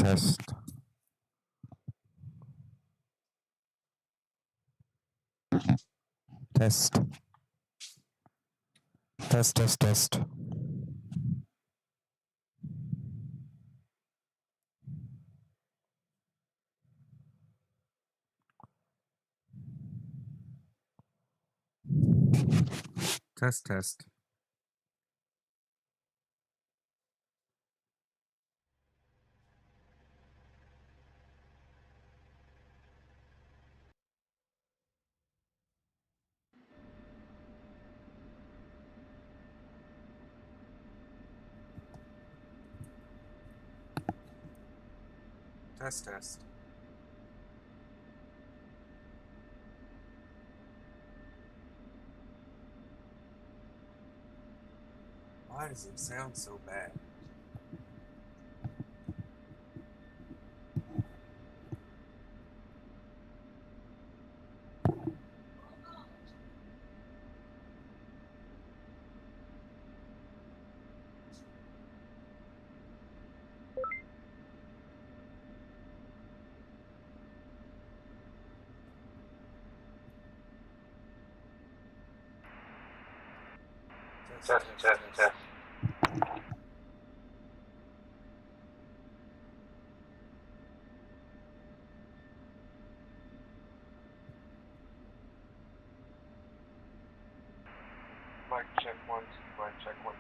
test. Test. Test, test, test. Test, test. Test, test. Why does it sound so bad? Test, test, test. Mic check 1, 2, mic check 1, 2.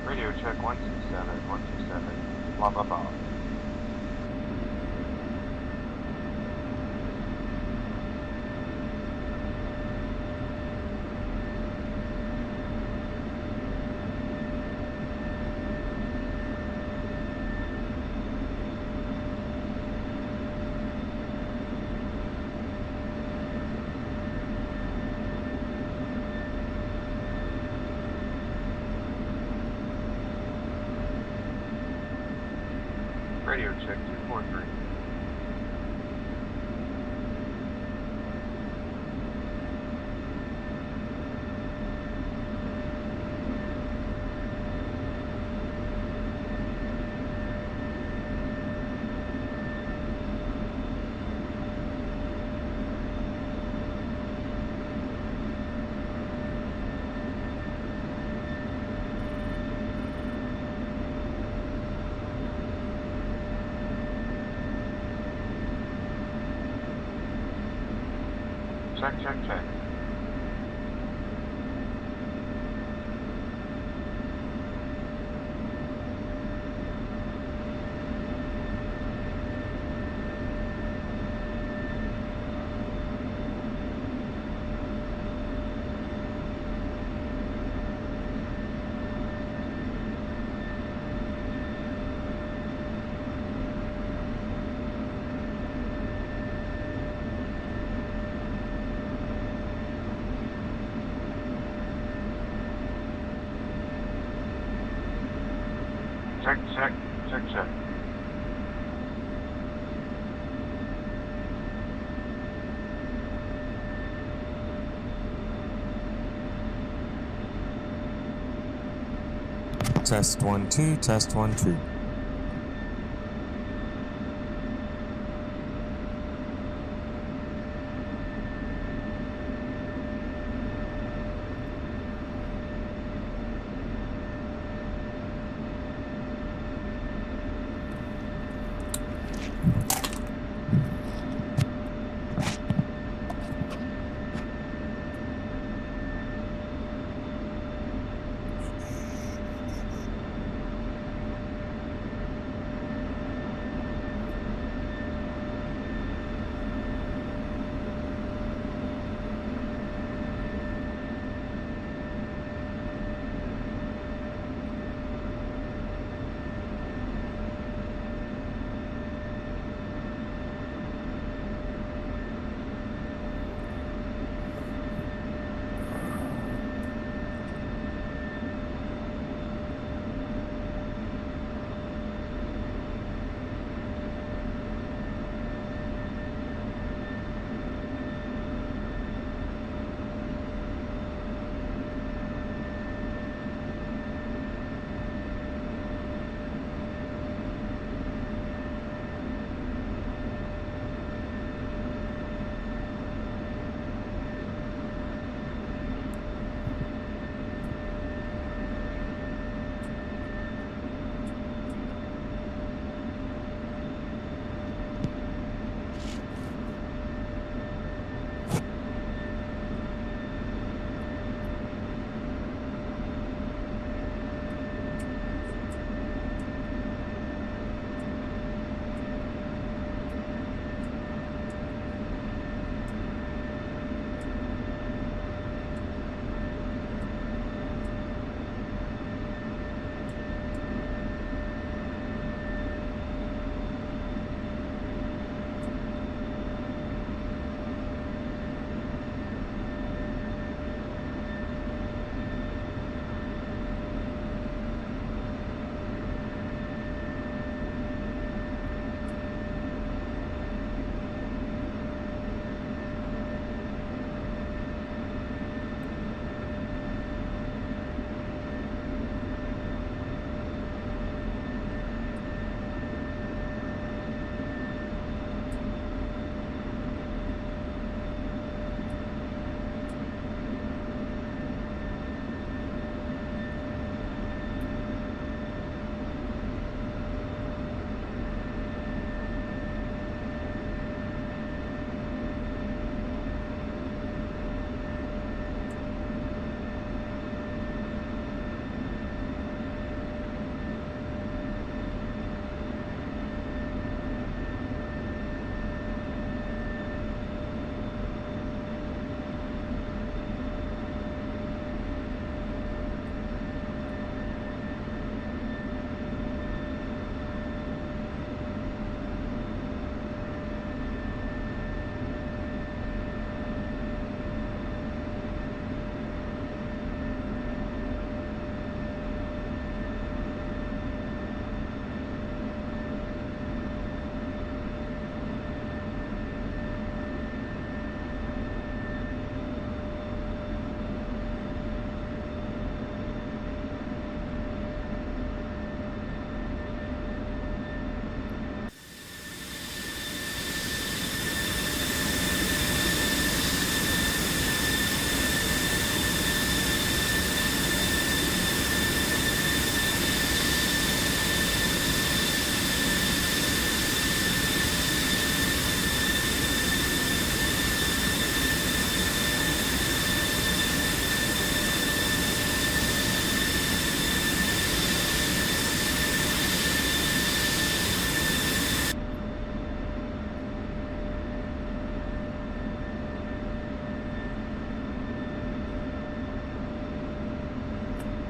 Radio check 127, 127, blah blah blah. Radio check 243. Check, check, check. Check, check, check, check. Test 1 2, test 1 2.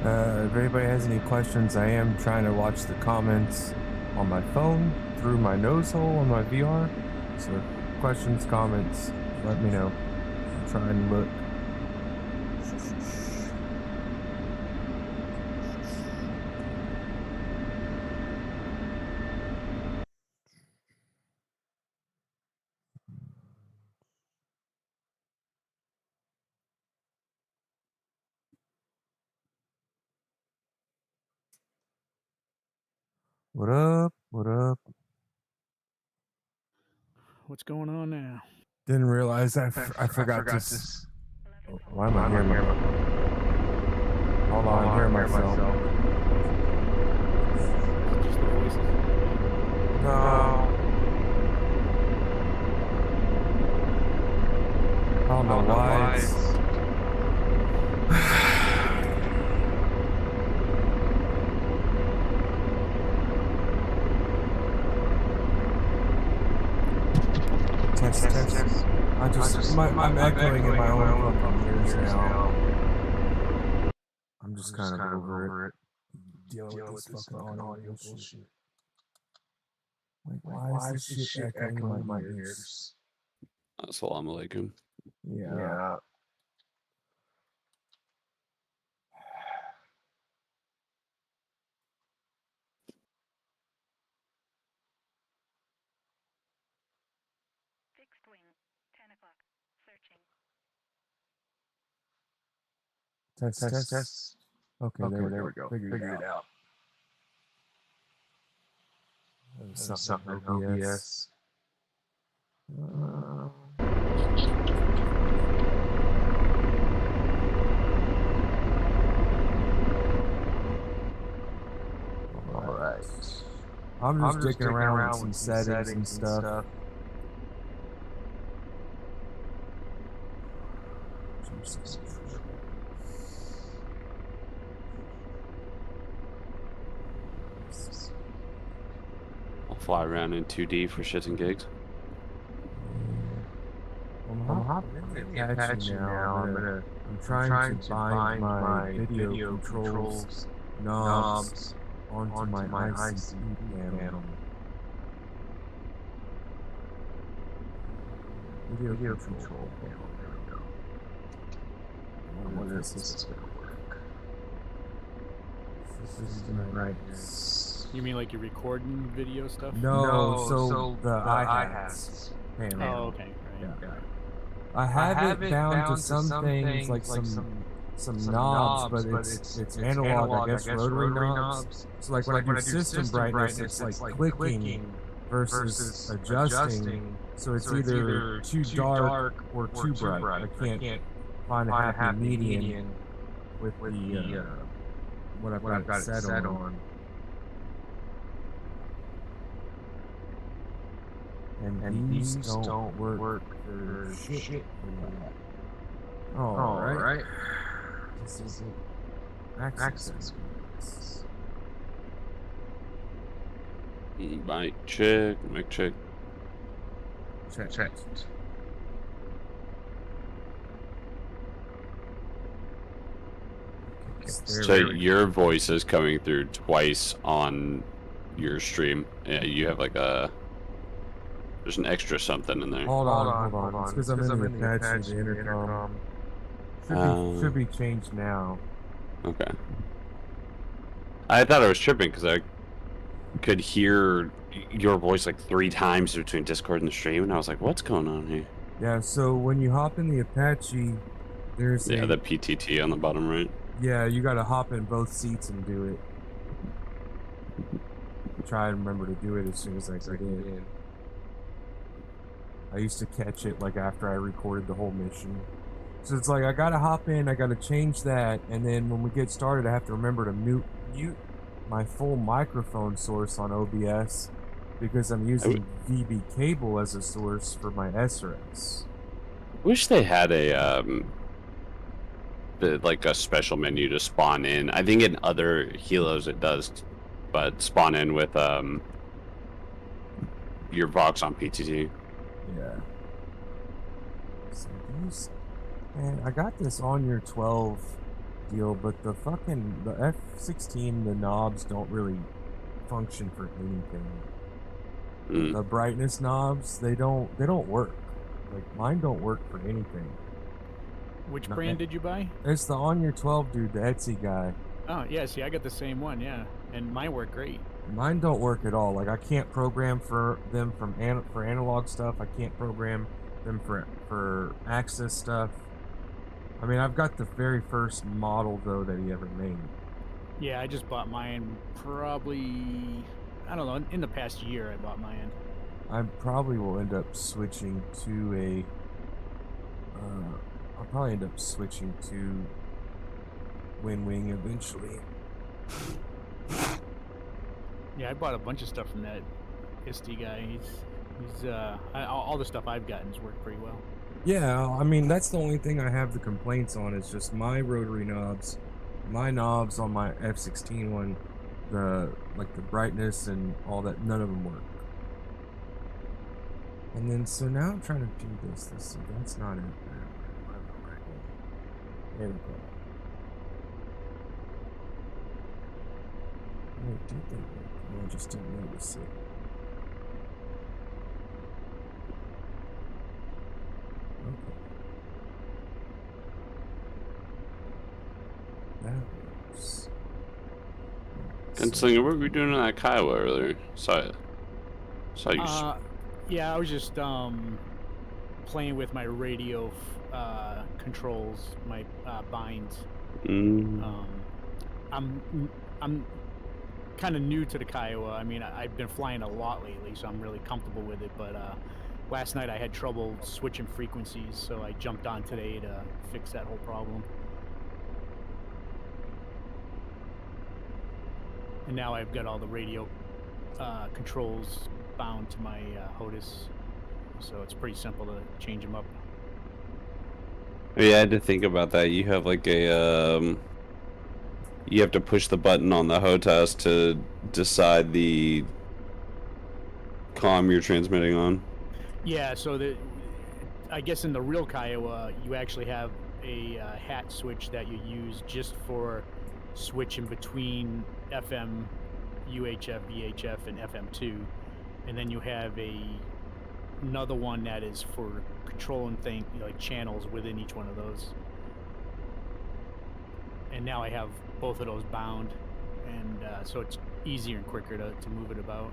If anybody has any questions, I am trying to watch the comments on my phone through my nose hole on my VR. So questions, comments, let me know. I'll try and look. What up? What up? What's going on now? Didn't realize I forgot to. Oh, why am I hearing myself? Hold on, I'm hearing myself. Just the voices. No. I don't know why. Test. I'm echoing in my own fucking ears now. I'm just kind of over it. Dealing with this fucking audio bullshit. Like, why is this shit echoing in my ears? Assalamu alaikum. Yeah. Fixed wing, 10 o'clock, searching. Test. Okay, there we go. Figured it out. Something OBS. Alright. I'm just dicking around with some settings and stuff. I'll fly around in 2D for shits and gigs. I'm Apache now. I'm trying to bind my video controls knobs onto my IC panel. Video control panel. There we go. I wonder if this is going to work. This is right. You mean like you're recording video stuff? No, so the iHats panel. Oh, okay. Right. Yeah. I have it down to some things, like some knobs, but it's analog, I guess, rotary knobs. So like when I do system brightness, it's like clicking versus adjusting. So it's either too dark or too bright. I can't find a happy median with the what I've got it set on. And these don't work for shit. Alright. This is access. Mic check. Check. So your voice is coming through twice on your stream. Yeah, you have like there's an extra something in there. Hold on. It's because I'm in the Apache, the intercom. Should be changed now. Okay. I thought I was tripping because I could hear your voice like 3 times between Discord and the stream, and I was like, what's going on here? Yeah, so when you hop in the Apache, there's the PTT on the bottom right. Yeah, you gotta hop in both seats and do it. Try and remember to do it as soon as I get in. I used to catch it like after I recorded the whole mission. So it's like I gotta hop in, I gotta change that, and then when we get started I have to remember to mute my full microphone source on OBS because I'm using VB cable as a source for my SRS. Wish they had a like a special menu to spawn in. I think in other helos it does, but spawn in with your Vox on PTT. Yeah. So these, and I got this on your 12 deal, but the F16, the knobs don't really function for anything. Mm. The brightness knobs, they don't work. Like mine don't work for anything. Which No, brand did you buy? It's the On Your 12 dude, the Etsy guy. Oh, yeah, see, I got the same one, yeah. And mine work great. Mine don't work at all. Like I can't program for them for analog stuff. I can't program them for access stuff. I mean, I've got the very first model though that he ever made. Yeah, I just bought mine probably, I don't know, in the past year I bought mine. I probably will end up switching to a. I'll probably end up switching to Wing eventually. Yeah, I bought a bunch of stuff from that ISTE guy. He's all the stuff I've gotten has worked pretty well. Yeah, I mean that's the only thing I have the complaints on is just my rotary knobs. My knobs on my F16 one, the brightness and all that, none of them work. And then so now I'm trying to do this. See, that's not it. There we go. Wait, did that work? No, I just didn't notice it. Okay. That works. Gunslinger, what were we doing on that Kiowa earlier? Saw you. Yeah, I was just playing with my radio controls, my binds. I'm kind of new to the Kiowa. I mean, I've been flying a lot lately, so I'm really comfortable with it. But last night I had trouble switching frequencies, so I jumped on today to fix that whole problem. And now I've got all the radio controls bound to my HOTUS, so it's pretty simple to change them up. Yeah, I had to think about that. You have like a you have to push the button on the HOTUS to decide the comm you're transmitting on. Yeah, so I guess in the real Kiowa, you actually have a hat switch that you use just for switching between FM, UHF, VHF, and FM2, and then you have another one that is for controlling like channels within each one of those. And now I have both of those bound, and so it's easier and quicker to move it about.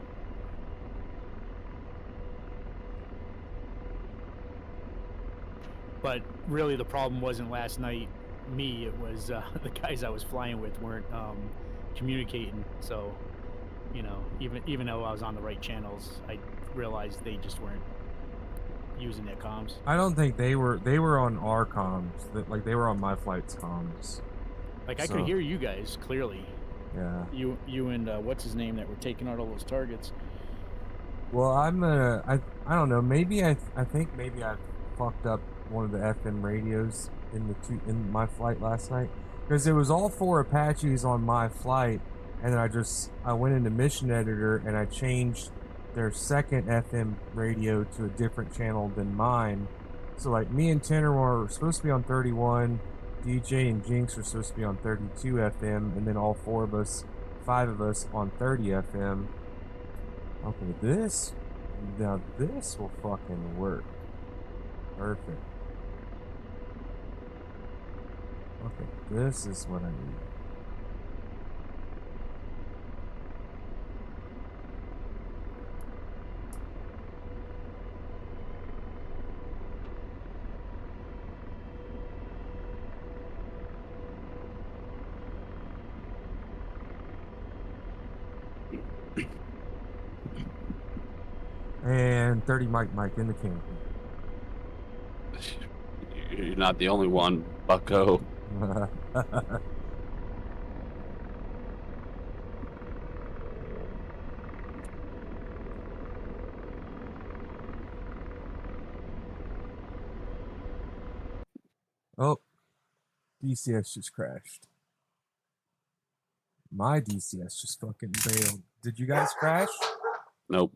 But really the problem wasn't last night me, it was the guys I was flying with weren't communicating, so you know, even though I was on the right channels, I realized they just weren't using their comms. I don't think they were on our comms. Like they were on my flight's comms. Like I could hear you guys clearly. Yeah. You and what's his name that were taking out all those targets. Well, I don't know. Maybe I think maybe I fucked up one of the FM radios in my flight last night, because it was all 4 Apaches on my flight, and then I went into Mission Editor and I changed their second FM radio to a different channel than mine. So like me and Tanner were supposed to be on 31, DJ and Jinx were supposed to be on 32 FM, and then all 5 of us on 30 FM. Okay, now this will fucking work. Perfect. Okay, this is what I need. And 30 Mike in the camp. You're not the only one, bucko. Oh, DCS just crashed. My DCS just fucking bailed. Did you guys crash? Nope.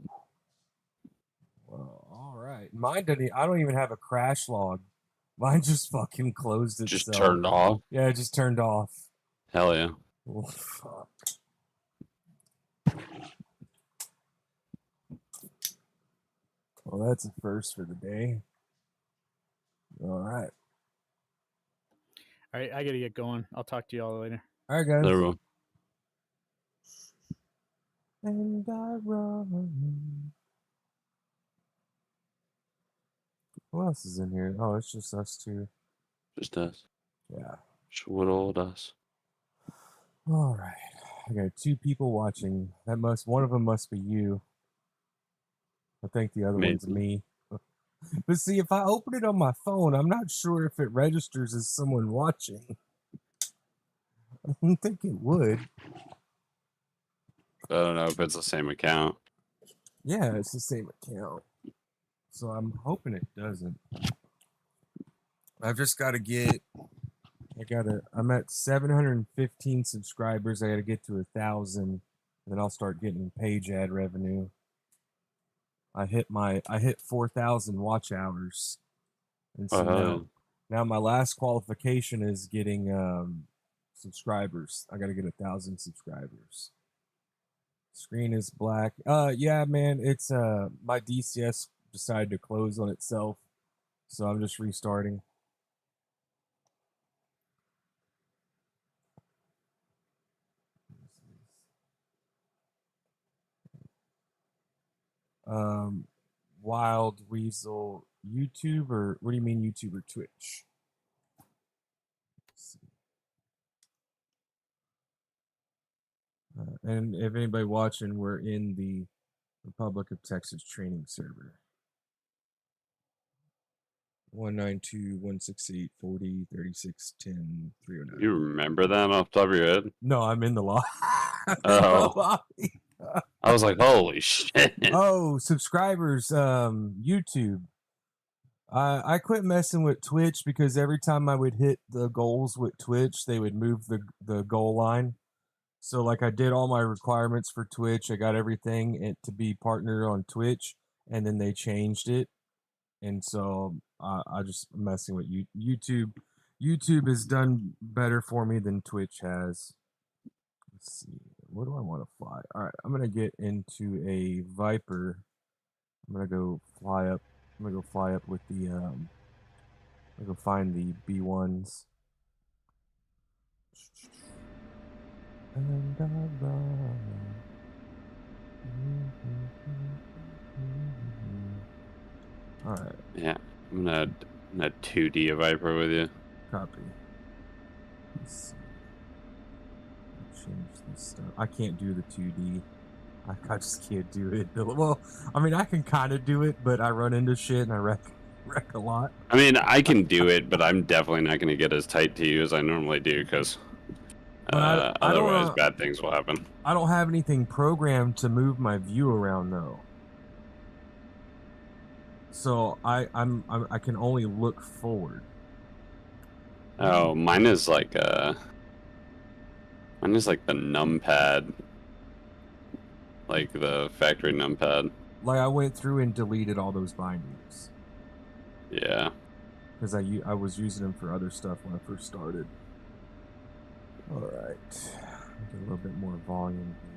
Well, all right. Mine didn't. I don't even have a crash log. Mine just fucking closed itself. Just turned off? Yeah, it just turned off. Hell yeah. Oh, fuck. Well, that's a first for the day. All right. All right, I gotta get going. I'll talk to you all later. All right, guys. There we go. And I run. Who else is in here? Oh, it's just us two. Just us. Yeah. Just what old us. All right. I got 2 people watching. One of them must be you. I think the other one's me. But see, if I open it on my phone, I'm not sure if it registers as someone watching. I don't think it would. I don't know if it's the same account. Yeah, it's the same account. So I'm hoping it doesn't. I've just got to get... I'm at 715 subscribers. I got to get to 1,000, and then I'll start getting page ad revenue. I hit 4,000 watch hours, and so now my last qualification is getting subscribers. I got to get 1,000 subscribers. Screen is black. Yeah, man, it's my DCS decided to close on itself, so I'm just restarting. Wild Weasel YouTube, or what do you mean YouTube or Twitch? Let's see. And if anybody watching, we're in the Republic of Texas training server. 192.168.40.36.10.309. You remember that off the top of your head? No, I'm in the lobby. Oh. I was like, holy shit. Oh, subscribers, YouTube. I quit messing with Twitch because every time I would hit the goals with Twitch, they would move the goal line. So like I did all my requirements for Twitch. I got everything to be partnered on Twitch, and then they changed it. And so I just messing with YouTube. YouTube has done better for me than Twitch has. Let's see. What do I want to fly? All right, I'm gonna get into a Viper. I'm gonna go fly up. I'm gonna go fly up with the. I'm gonna go find the B1s. And I run. All right. Yeah, I'm gonna 2D a Viper with you. Copy. Let's see. Change this stuff. I can't do the 2D. I just can't do it. Well, I mean, I can kind of do it, but I run into shit and I wreck a lot. I mean, I can do it, but I'm definitely not going to get as tight to you as I normally do, because otherwise bad things will happen. I don't have anything programmed to move my view around, though. So I can only look forward. Oh, mine is like the numpad. Like the factory numpad. Like I went through and deleted all those bindings. Yeah. Because I was using them for other stuff when I first started. All right. Get a little bit more volume here.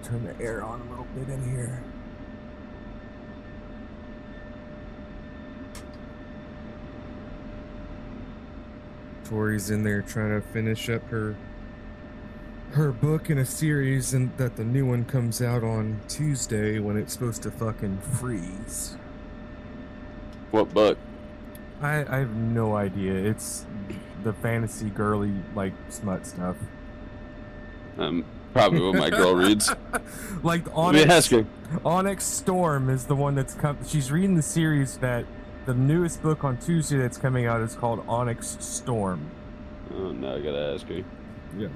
Turn the air on a little bit in here. Tori's in there trying to finish up her book in a series, and that the new one comes out on Tuesday when it's supposed to fucking freeze. What book? I have no idea. It's the fantasy girly like smut stuff. Probably what my girl reads. Like Onyx Storm is the one that's come. She's reading the series that the newest book on Tuesday that's coming out is called Onyx Storm. Oh, now I gotta ask her. Yeah.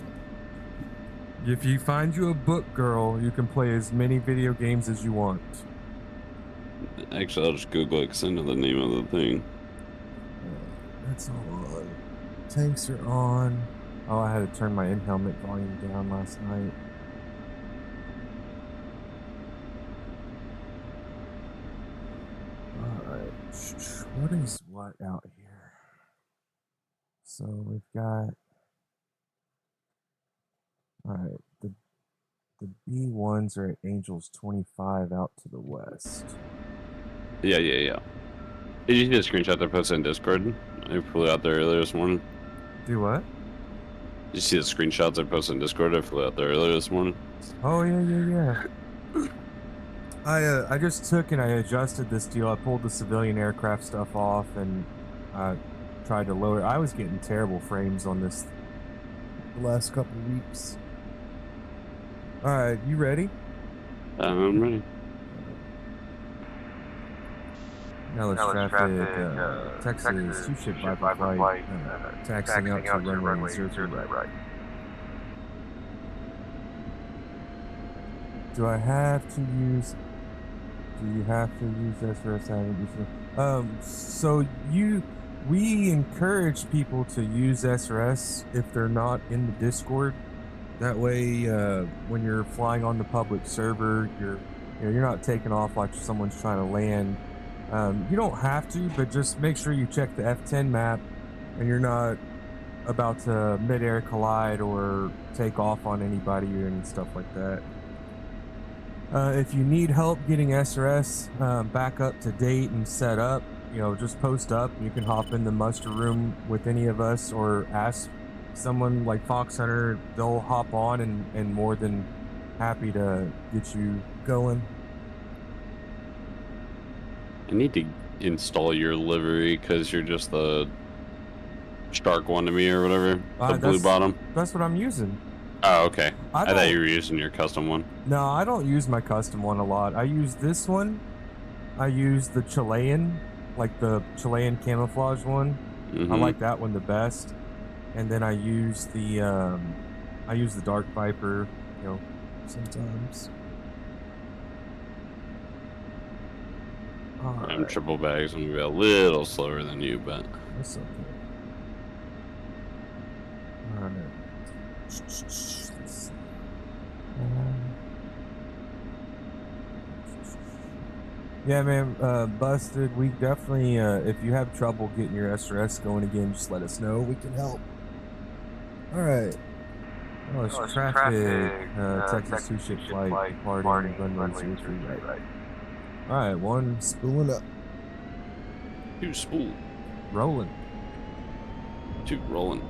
If you find you a book girl, you can play as many video games as you want. Actually, I'll just Google it because I know the name of the thing. That's all on. Tanks are on. Oh, I had to turn my in-helmet volume down last night. Alright. What is what out here? So we've got... Alright. The B1s are at Angels 25 out to the west. Yeah. Did you see the screenshot they posted in Discord? I flew out there earlier this morning. Do what? Did you see the screenshots I posted in Discord? I flew out there earlier this morning. Oh, yeah. I just took and I adjusted this deal. I pulled the civilian aircraft stuff off and I tried to lower. I was getting terrible frames on this the last couple of weeks. All right, you ready? I'm ready. Now let's traffic Texas 2 ship Viper flight, taxiing out to runway 03 right. Do you have to use SRS? So we encourage people to use SRS if they're not in the Discord. That way, when you're flying on the public server, you're not taking off like someone's trying to land. You don't have to, but just make sure you check the F10 map and you're not about to mid-air collide or take off on anybody or any stuff like that. If you need help getting SRS back up to date and set up, just post up. You can hop in the muster room with any of us or ask someone like Fox Hunter. They'll hop on and more than happy to get you going. I need to install your livery because you're just the Stark one to me or whatever. The blue bottom. That's what I'm using. Oh, okay. I thought you were using your custom one. No, I don't use my custom one a lot. I use this one. I use the Chilean, like the Chilean camouflage one. I like that one the best. And then I use the Dark Viper, sometimes. I'm triple bags. I'm gonna be a little slower than you, but that's okay. All right. Let's see. Yeah, man, busted. We definitely, if you have trouble getting your SRS going again, just let us know. We can help. All right. Oh, it's traffic. Texas 2 ship flight departing runway 03 right. All right, 1 spooling up. 2 spool. Rolling. 2 rolling.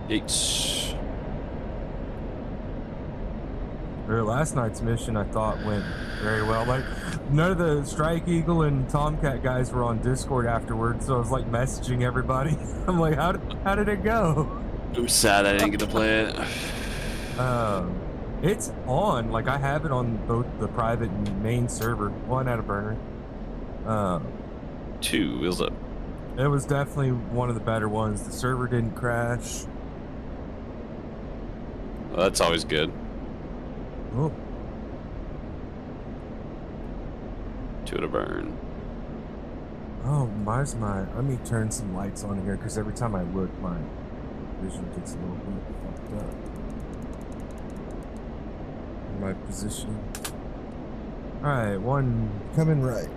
Gates. Last night's mission I thought went very well. Like, none of the Strike Eagle and Tomcat guys were on Discord afterwards, so I was like messaging everybody. I'm like, how did it go? I'm sad I didn't get to play it. It's on. Like, I have it on both the private and main server. One out of burner. 2 wheels up. It was definitely one of the better ones. The server didn't crash. Well, that's always good. Oh. 2 to burn. Oh, let me turn some lights on here, because every time I look, my vision gets a little bit fucked up. My position. Alright, 1 coming right.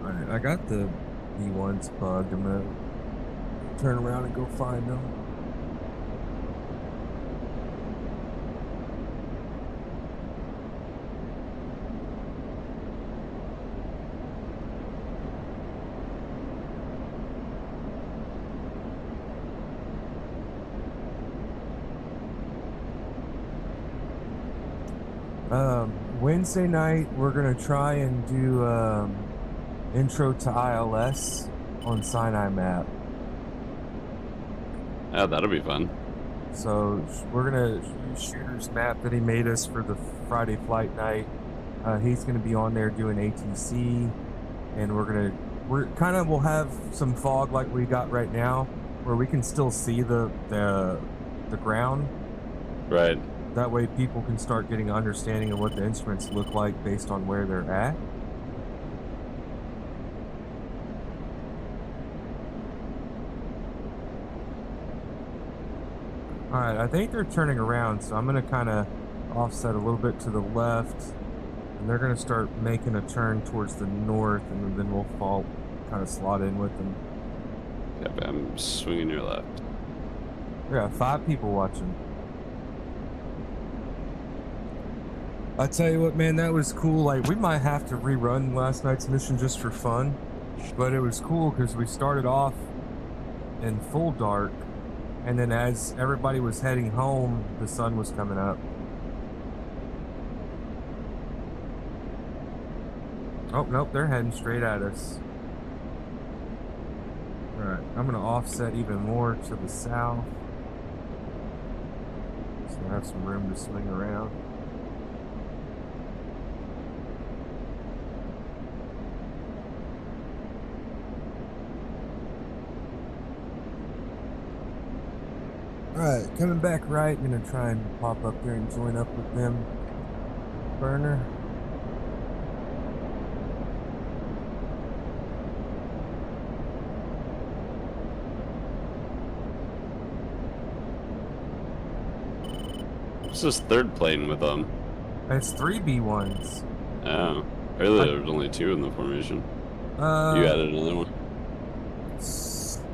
Alright, I got the B1s bugged. I'm gonna turn around and go find them. Wednesday night, we're going to try and do intro to ILS on Sinai map. Yeah, that'll be fun. So we're going to use Shooter's map that he made us for the Friday flight night. He's going to be on there doing ATC, and we'll have some fog like we got right now, where we can still see the ground. Right. That way people can start getting an understanding of what the instruments look like based on where they're at. Alright, I think they're turning around, so I'm going to kind of offset a little bit to the left. And they're going to start making a turn towards the north, and then we'll kind of slot in with them. Yep, I'm swinging your left. We got 5 people watching. I tell you what, man, that was cool. Like, we might have to rerun last night's mission just for fun, but it was cool because we started off in full dark, and then as everybody was heading home, the sun was coming up. Oh, nope, they're heading straight at us. Alright, I'm going to offset even more to the south, so I have some room to swing around. Alright, coming back right, I'm gonna try and pop up there and join up with them. Burner. What's this third plane with them? It's 3 B1s. Oh. Really, there was only 2 in the formation. You added another one?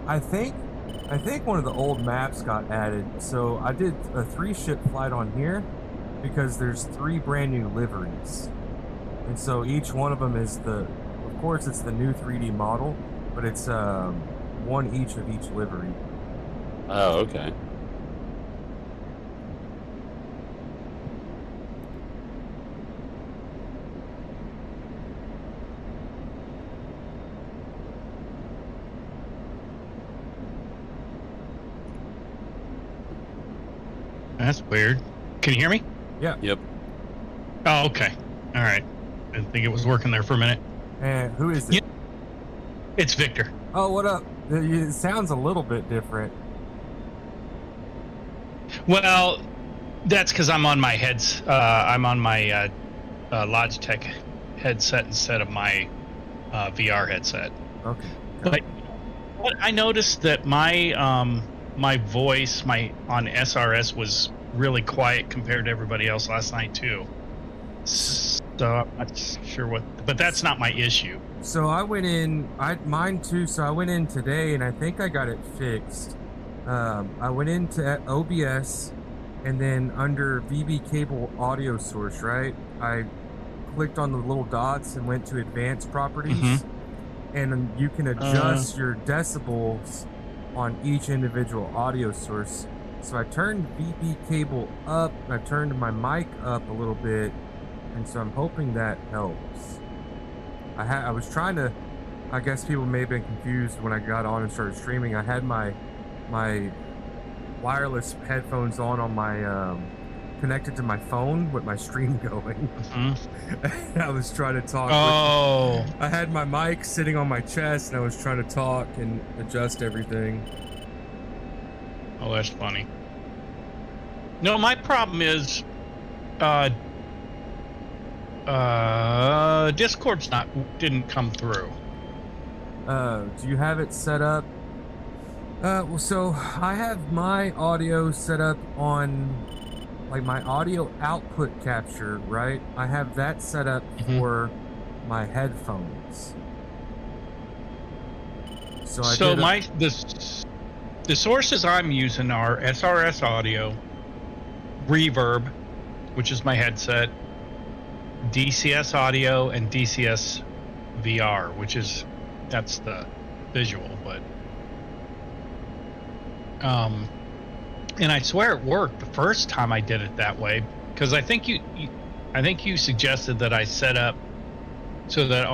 I think one of the old maps got added, so I did a 3-ship flight on here because there's 3 brand new liveries, and so each one of them is of course it's the new 3D model, but it's 1 each of each livery. Oh, okay. That's weird. Can you hear me? Yeah. Yep. Oh, okay. All right. I didn't think it was working there for a minute. And who is it? Yeah. It's Victor. Oh, what up? It sounds a little bit different. Well, that's because I'm on my I'm on my Logitech headset instead of my VR headset. Okay. But I noticed that my my voice on SRS was really quiet compared to everybody else last night too. So I'm not sure but that's not my issue. So I went in, mine too. So I went in today, and I think I got it fixed. I went into OBS, and then under VB cable audio source, right? I clicked on the little dots and went to advanced properties, and you can adjust your decibels on each individual audio source. So I turned VB cable up, I turned my mic up a little bit, and so I'm hoping that helps. I was trying to, I guess people may have been confused when I got on and started streaming. I had my wireless headphones on my connected to my phone with my stream going. I was trying to talk. I had my mic sitting on my chest, and I was trying to talk and adjust everything. Oh, that's funny. No, my problem is Discord's didn't come through. Do you have it set up? Well, so I have my audio set up on, like, my audio output capture, right? I have that set up for my headphones. So the sources I'm using are SRS audio, Reverb, which is my headset, DCS audio, and DCS VR, that's the visual, but and I swear it worked the first time I did it that way, because I think you suggested that I set up so that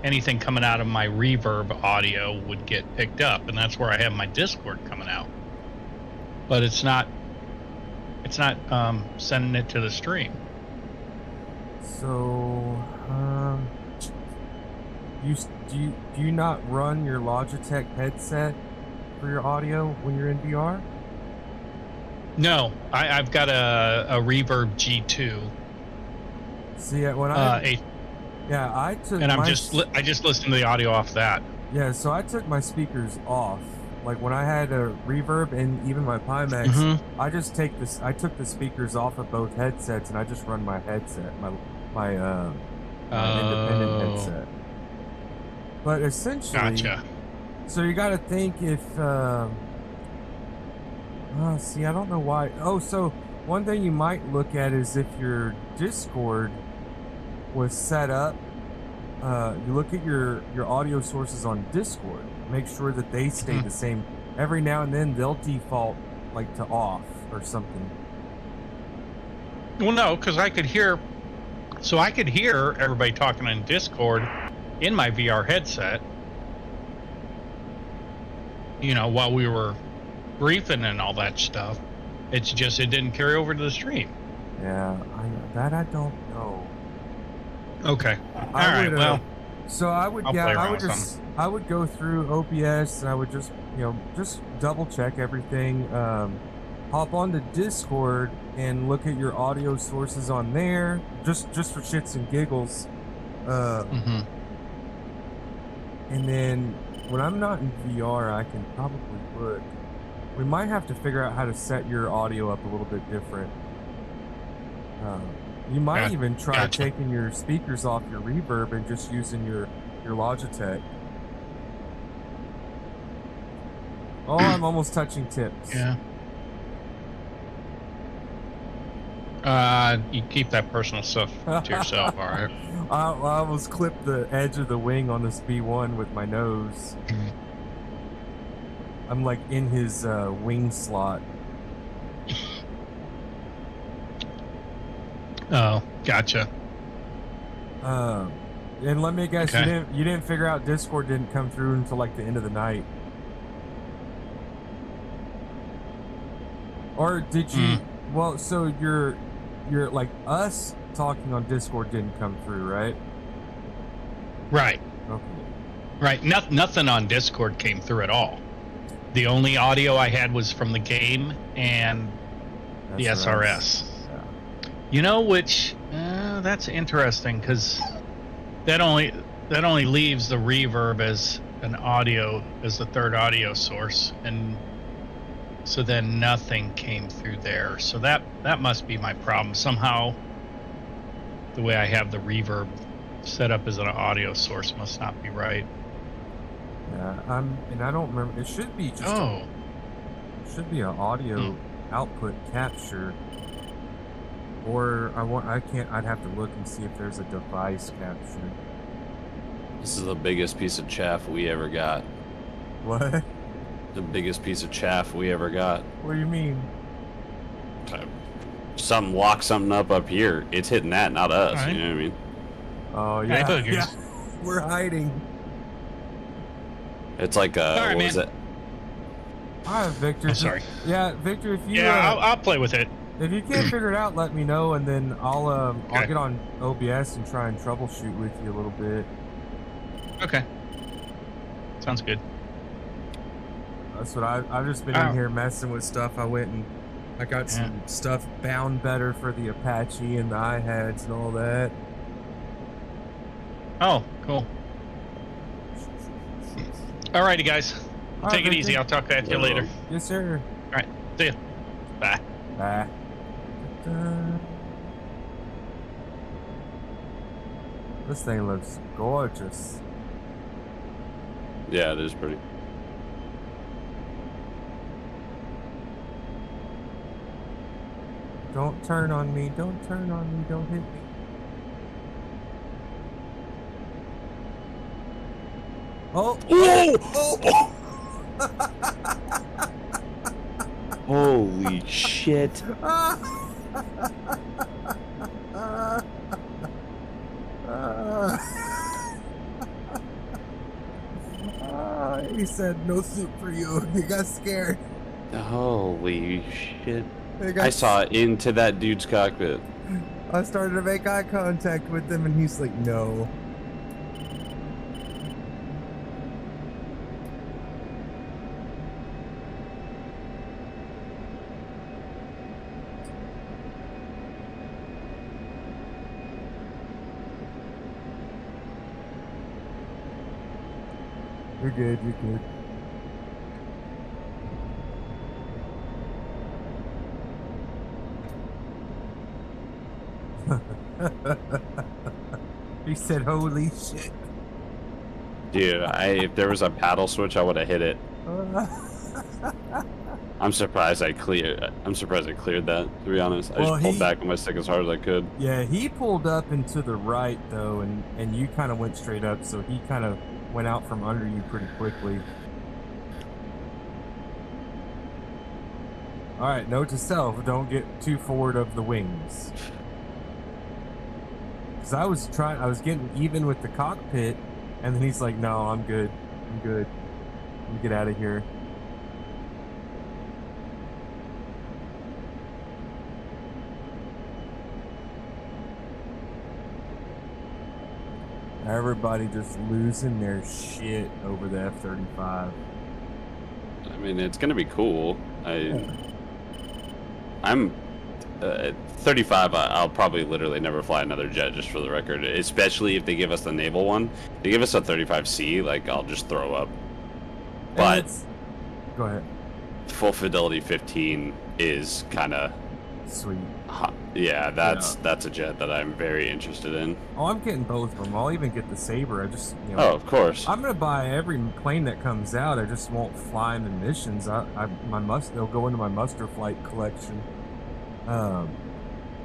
anything coming out of my Reverb audio would get picked up, and that's where I have my Discord coming out, but it's not sending it to the stream. So do you not run your Logitech headset for your audio when you're in VR? No, I've got a Reverb G2. See, when I took and my I just listened to the audio off that. Yeah, so I took my speakers off. Like when I had a reverb and even my Pimax, I took the speakers off of both headsets and I just run my headset, my independent headset. But essentially, Gotcha. So you got to think if, see, I don't know why. Oh, so one thing you might look at is if your Discord was set up. You look at your audio sources on Discord. Make sure that they stay the same. Every now and then they'll default like to off or something. Well, no, because I could hear everybody talking on Discord in my VR headset. You know, while we were briefing and all that stuff. It's just it didn't carry over to the stream. Yeah, I don't know. Okay. All right. Well, so I would I would go through OBS and I would just just double check everything. Hop onto Discord and look at your audio sources on there, just for shits and giggles. And then when I'm not in VR, I can probably look. We might have to figure out how to set your audio up a little bit different. You might even try taking your speakers off your reverb and just using your Logitech. Oh, I'm almost touching tips. Yeah. You keep that personal stuff to yourself, all right? I almost clipped the edge of the wing on this B1 with my nose. I'm like in his wing slot. Oh, gotcha. And let me guess, you didn't figure out Discord didn't come through until like the end of the night, or did you? Well, so you're like us talking on Discord didn't come through, right? Right. Okay. Right. Nothing on Discord came through at all. The only audio I had was from the game and the SRS. You know, which that's interesting because that only leaves the reverb as an audio, as the third audio source, and so then nothing came through there. So that must be my problem. Somehow the way I have the reverb set up as an audio source must not be right. Yeah, and I don't remember. It should be just it should be an audio output capture. Or I'd have to look and see if there's a device capture. This is the biggest piece of chaff we ever got. What? The biggest piece of chaff we ever got. What do you mean? Something lock something up here. It's hitting that, not us. Right. You know what I mean? Oh yeah. Yeah. We're hiding. It's like what was it? All right, Victor. I'm sorry. Yeah, Victor. If you I'll play with it. If you can't figure it out, let me know, and then I'll get on OBS and try and troubleshoot with you a little bit. Okay. Sounds good. That's what I've just been in here messing with stuff. I went and I got some stuff bound better for the Apache and the iHads and all that. Oh, cool. Alrighty, guys. Take it easy. I'll talk to you later. Yes, sir. All right. See ya. Bye. Bye. This thing looks gorgeous. Yeah, it is pretty. Don't turn on me. Don't turn on me. Don't hit me. Oh! Oh! Holy shit. He said no soup for you. He got scared. Holy shit. I saw into that dude's cockpit. I started to make eye contact with him and he's like, no. You're good. You're good. He said, "Holy shit!" Dude, if there was a paddle switch, I would have hit it. I'm surprised I cleared that, to be honest. I just pulled back on my stick as hard as I could. Yeah, he pulled up and to the right though, and you kind of went straight up, so he kind of went out from under you pretty quickly. All right, note to self: don't get too forward of the wings. Cause I was getting even with the cockpit, and then he's like, "No, I'm good. I'm good. Let me get out of here." Everybody just losing their shit over the F-35. I mean, it's gonna be cool. I'm 35. I'll probably literally never fly another jet, just for the record. Especially if they give us the naval one. If they give us a 35C, like, I'll just throw up. But go ahead. Full fidelity 15 is kind of sweet. Yeah, that's a jet that I'm very interested in. Oh, I'm getting both of them. I'll even get the Sabre. I just, oh, of course. I'm gonna buy every plane that comes out. I just won't fly in the missions. They'll go into my muster flight collection. I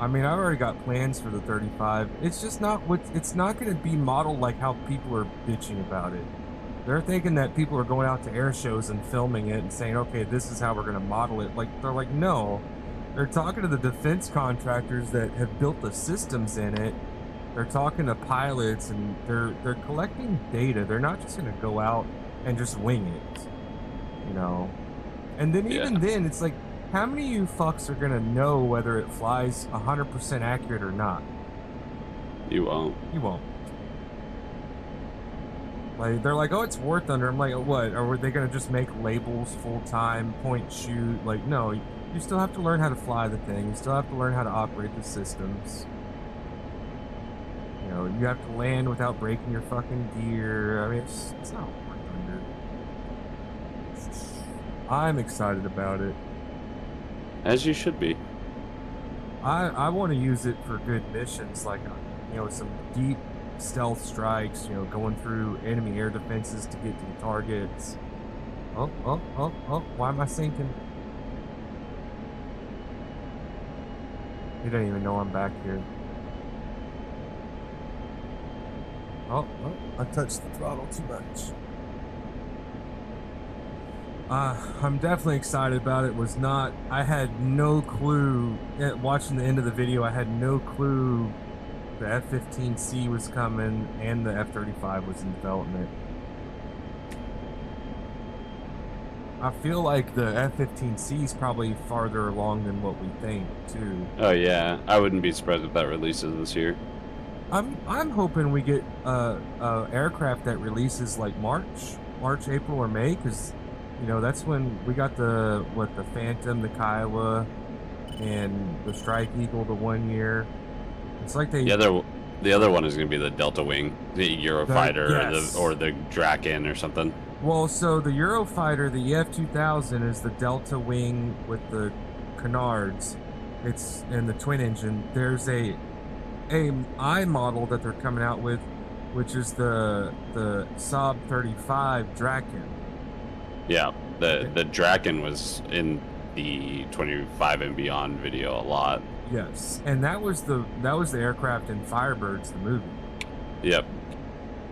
mean, I've already got plans for the 35. It's just it's not gonna be modeled like how people are bitching about it. They're thinking that people are going out to air shows and filming it and saying, okay, this is how we're gonna model it. Like, they're like, no. They're talking to the defense contractors that have built the systems in it. They're talking to pilots, and they're collecting data. They're not just going to go out and just wing it, you know? And then even then, it's like, how many of you fucks are going to know whether it flies 100% accurate or not? You won't. You won't. Like, they're like, oh, it's War Thunder. I'm like, what? Are they going to just make labels full-time, point, shoot? Like, no. You still have to learn how to fly the thing. You still have to learn how to operate the systems. You know, you have to land without breaking your fucking gear. I mean, it's not War Thunder. I'm excited about it. As you should be. I want to use it for good missions, like, you know, some deep stealth strikes, you know, going through enemy air defenses to get to the targets. Oh, why am I sinking? He doesn't even know I'm back here. Oh, I touched the throttle too much. I'm definitely excited about it. I had no clue, watching the end of the video, I had no clue the F-15C was coming and the F-35 was in development. I feel like the F-15C is probably farther along than what we think, too. Oh yeah, I wouldn't be surprised if that releases this year. I'm hoping we get aircraft that releases like March, April, or May, because you know that's when we got the Phantom, the Kiowa, and the Strike Eagle the 1 year. It's like the other one is going to be the Delta Wing, the Eurofighter, or the Draken or something. Well, so the Eurofighter, the EF-2000, is the Delta Wing with the canards. It's in the twin engine. There's a I model that they're coming out with, which is the Saab 35 Draken. Yeah, the Draken was in the 25 and beyond video a lot. Yes, and that was the aircraft in Firebirds, the movie. Yep.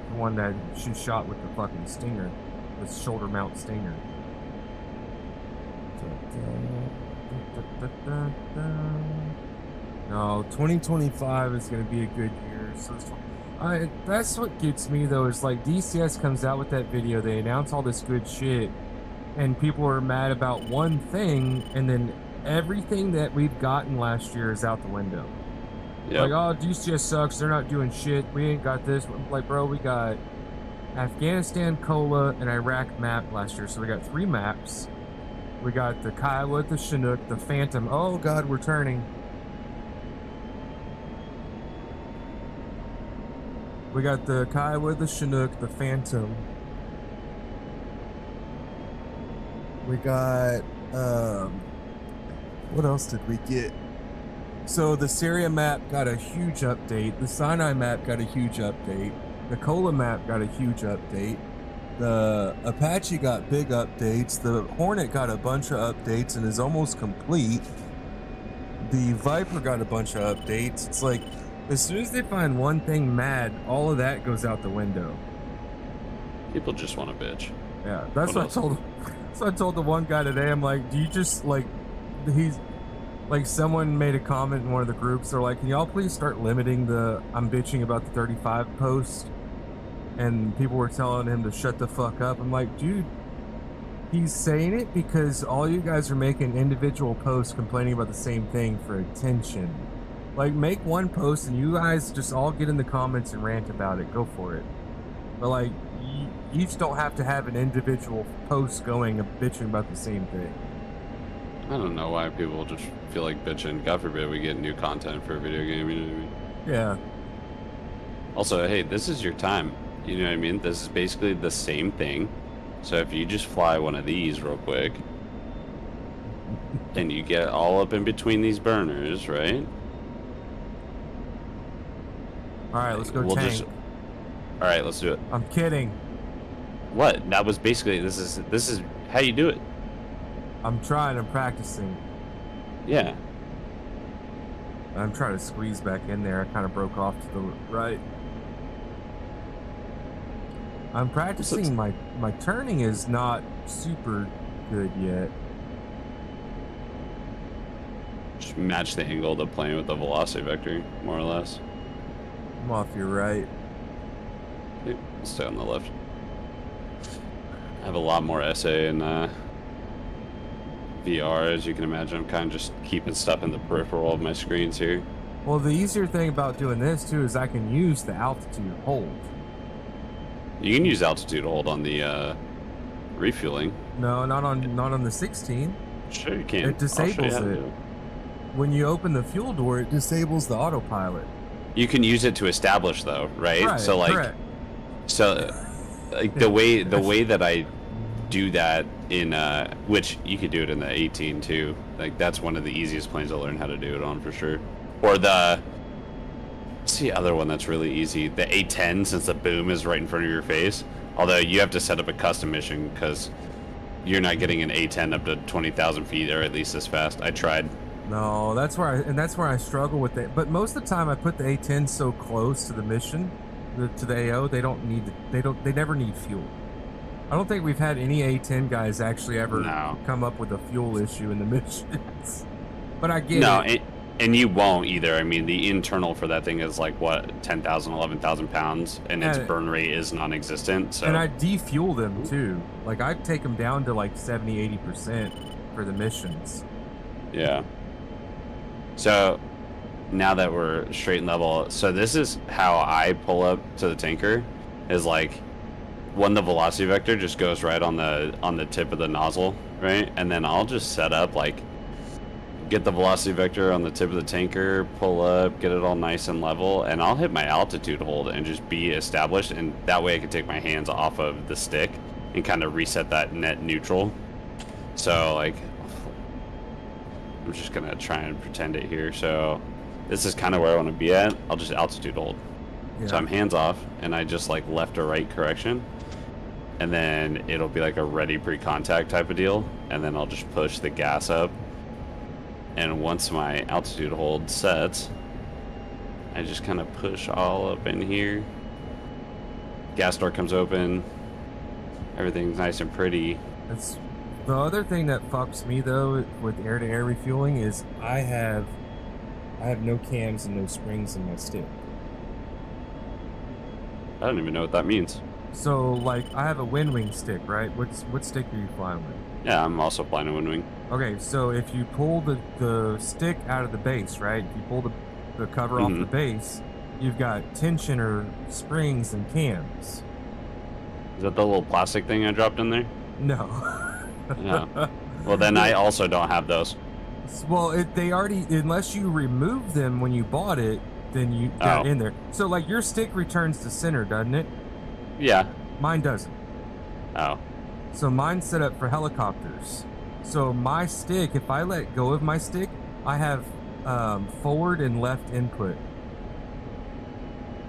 The one that she shot with the fucking Stinger, the shoulder mount Stinger. No, 2025 is going to be a good year. So that's what gets me though, is like DCS comes out with that video, they announce all this good shit, and people are mad about one thing, and then everything that we've gotten last year is out the window. Yep. Like, oh, DCS sucks, they're not doing shit, we ain't got this. Like, bro, we got Afghanistan, Kola, and Iraq map last year, so we got 3 maps. We got the Kiowa, the Chinook, the Phantom. Oh god, we're turning. We got the Kiowa, the Chinook, the Phantom, We got, what else did we get? So the Syria map got a huge update. The Sinai map got a huge update. The Cola map got a huge update. The Apache got big updates. The Hornet got a bunch of updates and is almost complete. The Viper got a bunch of updates. It's like, as soon as they find one thing mad, all of that goes out the window. People just want to bitch. Yeah, that's what I told. So I told the one guy today. I'm like, do you just like? He's like, someone made a comment in one of the groups. They're like, can y'all please start limiting the "I'm bitching about the 35" post? And people were telling him to shut the fuck up. I'm like, dude, he's saying it because all you guys are making individual posts complaining about the same thing for attention. Like, make one post and you guys just all get in the comments and rant about it. Go for it. But like, you each don't have to have an individual post going and bitching about the same thing. I don't know why people just feel like bitching. God forbid we get new content for a video game, you know what I mean? Yeah. Also, hey, this is your time. You know what I mean? This is basically the same thing. So if you just fly one of these real quick, and you get all up in between these burners, right? Alright, let's go tank. Alright, let's do it. I'm kidding. What? That was basically, this is how you do it. I'm trying, I'm practicing. Yeah. I'm trying to squeeze back in there. I kind of broke off to the right. I'm practicing. My turning is not super good yet. Just match the angle of the plane with the velocity vector, more or less. I'm off your right. Yep, stay on the left. I have a lot more essay and VR, as you can imagine. I'm kind of just keeping stuff in the peripheral of my screens here. Well, the easier thing about doing this too is I can use the altitude hold. You can use altitude hold on the refueling. No, not on the 16. Sure you can. It disables it. When you open the fuel door, it disables the autopilot. You can use it to establish though, right? Right, so like, correct. So like the way that I do that in which you could do it in the 18 too. Like that's one of the easiest planes to learn how to do it on for sure. Or what's the other one that's really easy? The A10, since the boom is right in front of your face. Although you have to set up a custom mission because you're not getting an A10 up to 20,000 feet or at least this fast. I tried. No, that's where I struggle with it. But most of the time, I put the A10 so close to the mission, to the AO, they never need fuel. I don't think we've had any A10 guys actually ever come up with a fuel issue in the missions. But I get it. And you won't either. I mean, the internal for that thing is like, what, 10,000, 11,000 pounds, and its burn rate is non-existent. So. And I defuel them too. Like, I take them down to like 70, 80% for the missions. Yeah. So now that we're straight and level, so this is how I pull up to the tanker, is like when the velocity vector just goes right on the tip of the nozzle, right? And then I'll just set up, like, get the velocity vector on the tip of the tanker, pull up, get it all nice and level, and I'll hit my altitude hold and just be established, and that way I can take my hands off of the stick and kind of reset that net neutral. So like, I'm just gonna try and pretend it here. So this is kind of where I want to be at. I'll just altitude hold. Yeah. So I'm hands off and I just like left or right correction, and then it'll be like a ready pre-contact type of deal, and then I'll just push the gas up. And once my altitude hold sets, I just kind of push all up in here. Gas door comes open. Everything's nice and pretty. That's the other thing that fucks me though with air-to-air refueling is I have no cams and no springs in my stick. I don't even know what that means. So like, I have a wind wing stick, right? What stick are you flying with? Yeah, I'm also flying a wind wing. Okay, so if you pull the stick out of the base, right? If you pull the cover off the base, you've got tensioner springs and cams. Is that the little plastic thing I dropped in there? No. No. Well, then I also don't have those. Well, they already, unless you remove them when you bought it, then you got in there. So like, your stick returns to center, doesn't it? Yeah. Mine doesn't. Oh. So mine's set up for helicopters. So my stick, if I let go of my stick, I have forward and left input.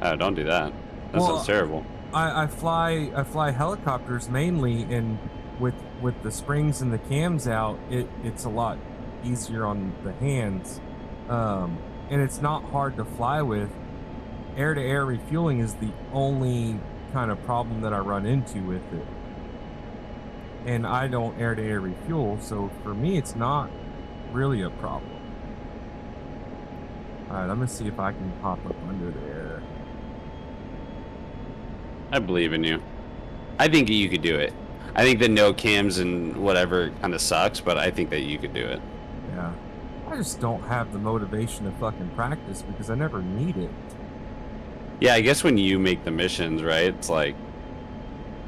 Oh, don't do that. That sounds terrible. I fly helicopters mainly, and with the springs and the cams out, it's a lot easier on the hands, and it's not hard to fly with. Air-to-air refueling is the only kind of problem that I run into with it, and I don't air-to-air refuel, so for me it's not really a problem. All right, I'm gonna see if I can pop up under there. I believe in you. I think you could do it. I think the no cams and whatever kind of sucks, but I think that you could do it. Yeah. I just don't have the motivation to fucking practice because I never need it. Yeah, I guess when you make the missions, right? It's like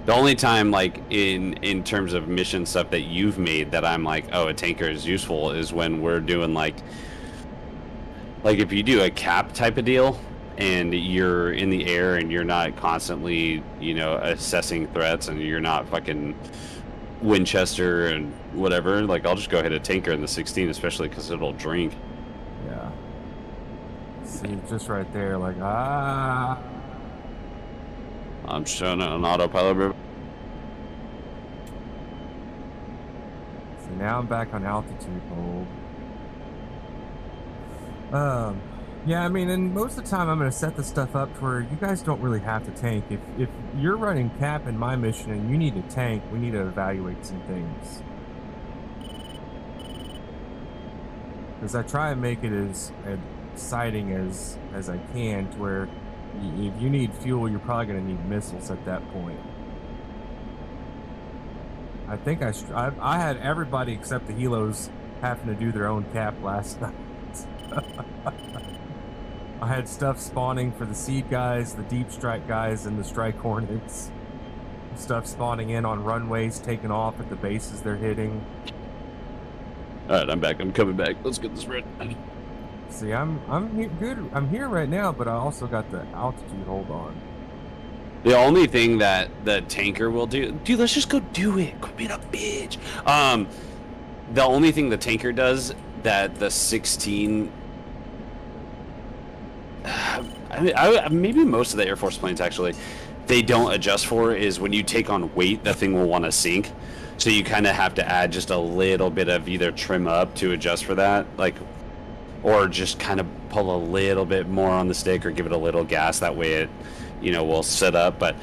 the only time, like in terms of mission stuff that you've made that I'm like, oh, a tanker is useful, is when we're doing like if you do a cap type of deal and you're in the air and you're not constantly, you know, assessing threats and you're not fucking Winchester and whatever, like I'll just go hit a tanker in the 16, especially because it'll drink. Yeah. See, just right there, like, ah. I'm showing it on autopilot, bro. See, now I'm back on altitude hold. Yeah, I mean, and most of the time I'm going to set the stuff up to where you guys don't really have to tank. If you're running cap in my mission and you need to tank, we need to evaluate some things. Because I try and make it as exciting as I can, to where if you need fuel, you're probably going to need missiles at that point. I think I had everybody except the helos having to do their own cap last night. I had stuff spawning for the seed guys, the deep strike guys, and the strike hornets. Stuff spawning in on runways, taking off at the bases they're hitting. Alright, I'm back. I'm coming back. Let's get this red. See, I'm good. I'm here right now, but I also got the altitude hold on. The only thing that the tanker will do, dude, let's just go do it. Quit being a bitch. The only thing the tanker does that the 16, maybe most of the Air Force planes actually, they don't adjust for, is when you take on weight, the thing will want to sink. So you kind of have to add just a little bit of either trim up to adjust for that, like, or just kind of pull a little bit more on the stick or give it a little gas. That way it, you know, will set up. But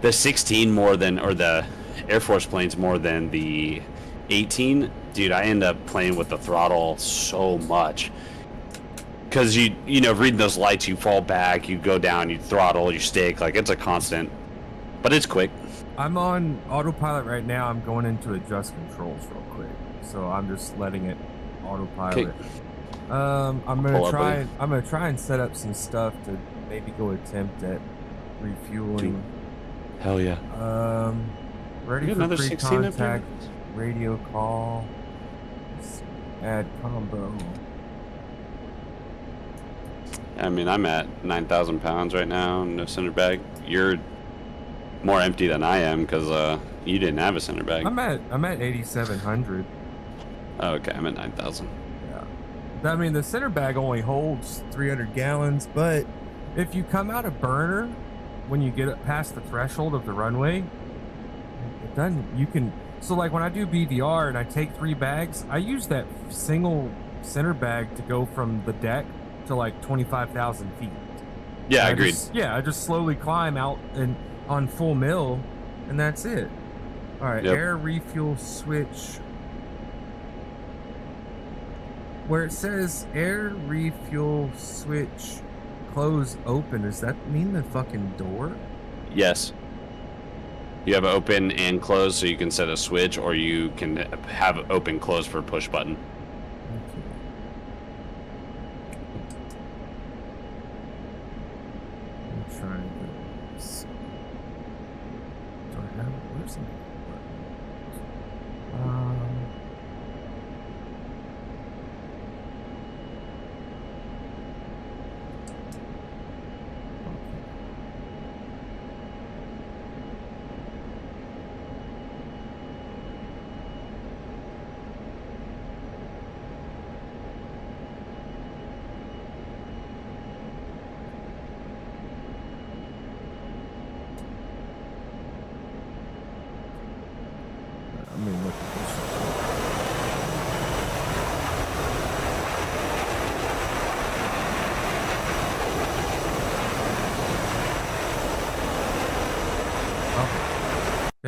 the 16 more than, or the Air Force planes more than the 18, dude, I end up playing with the throttle so much. Because you know, reading those lights, you fall back, you go down, you throttle, you stick, like it's a constant. But it's quick. I'm on autopilot right now. I'm going into adjust controls real quick, so I'm just letting it autopilot. Okay. I'm gonna try and set up some stuff to maybe go attempt at refueling. Hell yeah. Ready for pre-contact radio call. Let's add combo. I mean, I'm at 9,000 pounds right now, no center bag. You're more empty than I am because you didn't have a center bag. I'm at 8,700. Oh, okay, I'm at 9,000. Yeah. I mean, the center bag only holds 300 gallons, but if you come out of burner when you get past the threshold of the runway, it doesn't. You can. So like when I do BVR and I take 3 bags, I use that single center bag to go from the deck to like 25,000 feet. Yeah, I agreed. I just slowly climb out and on full mill, and that's it. All right, air refuel switch. Where it says air refuel switch close open, does that mean the fucking door? Yes. You have open and close, so you can set a switch, or you can have open close for push button. Okay. I'm trying this. Do I have it? Where's the button?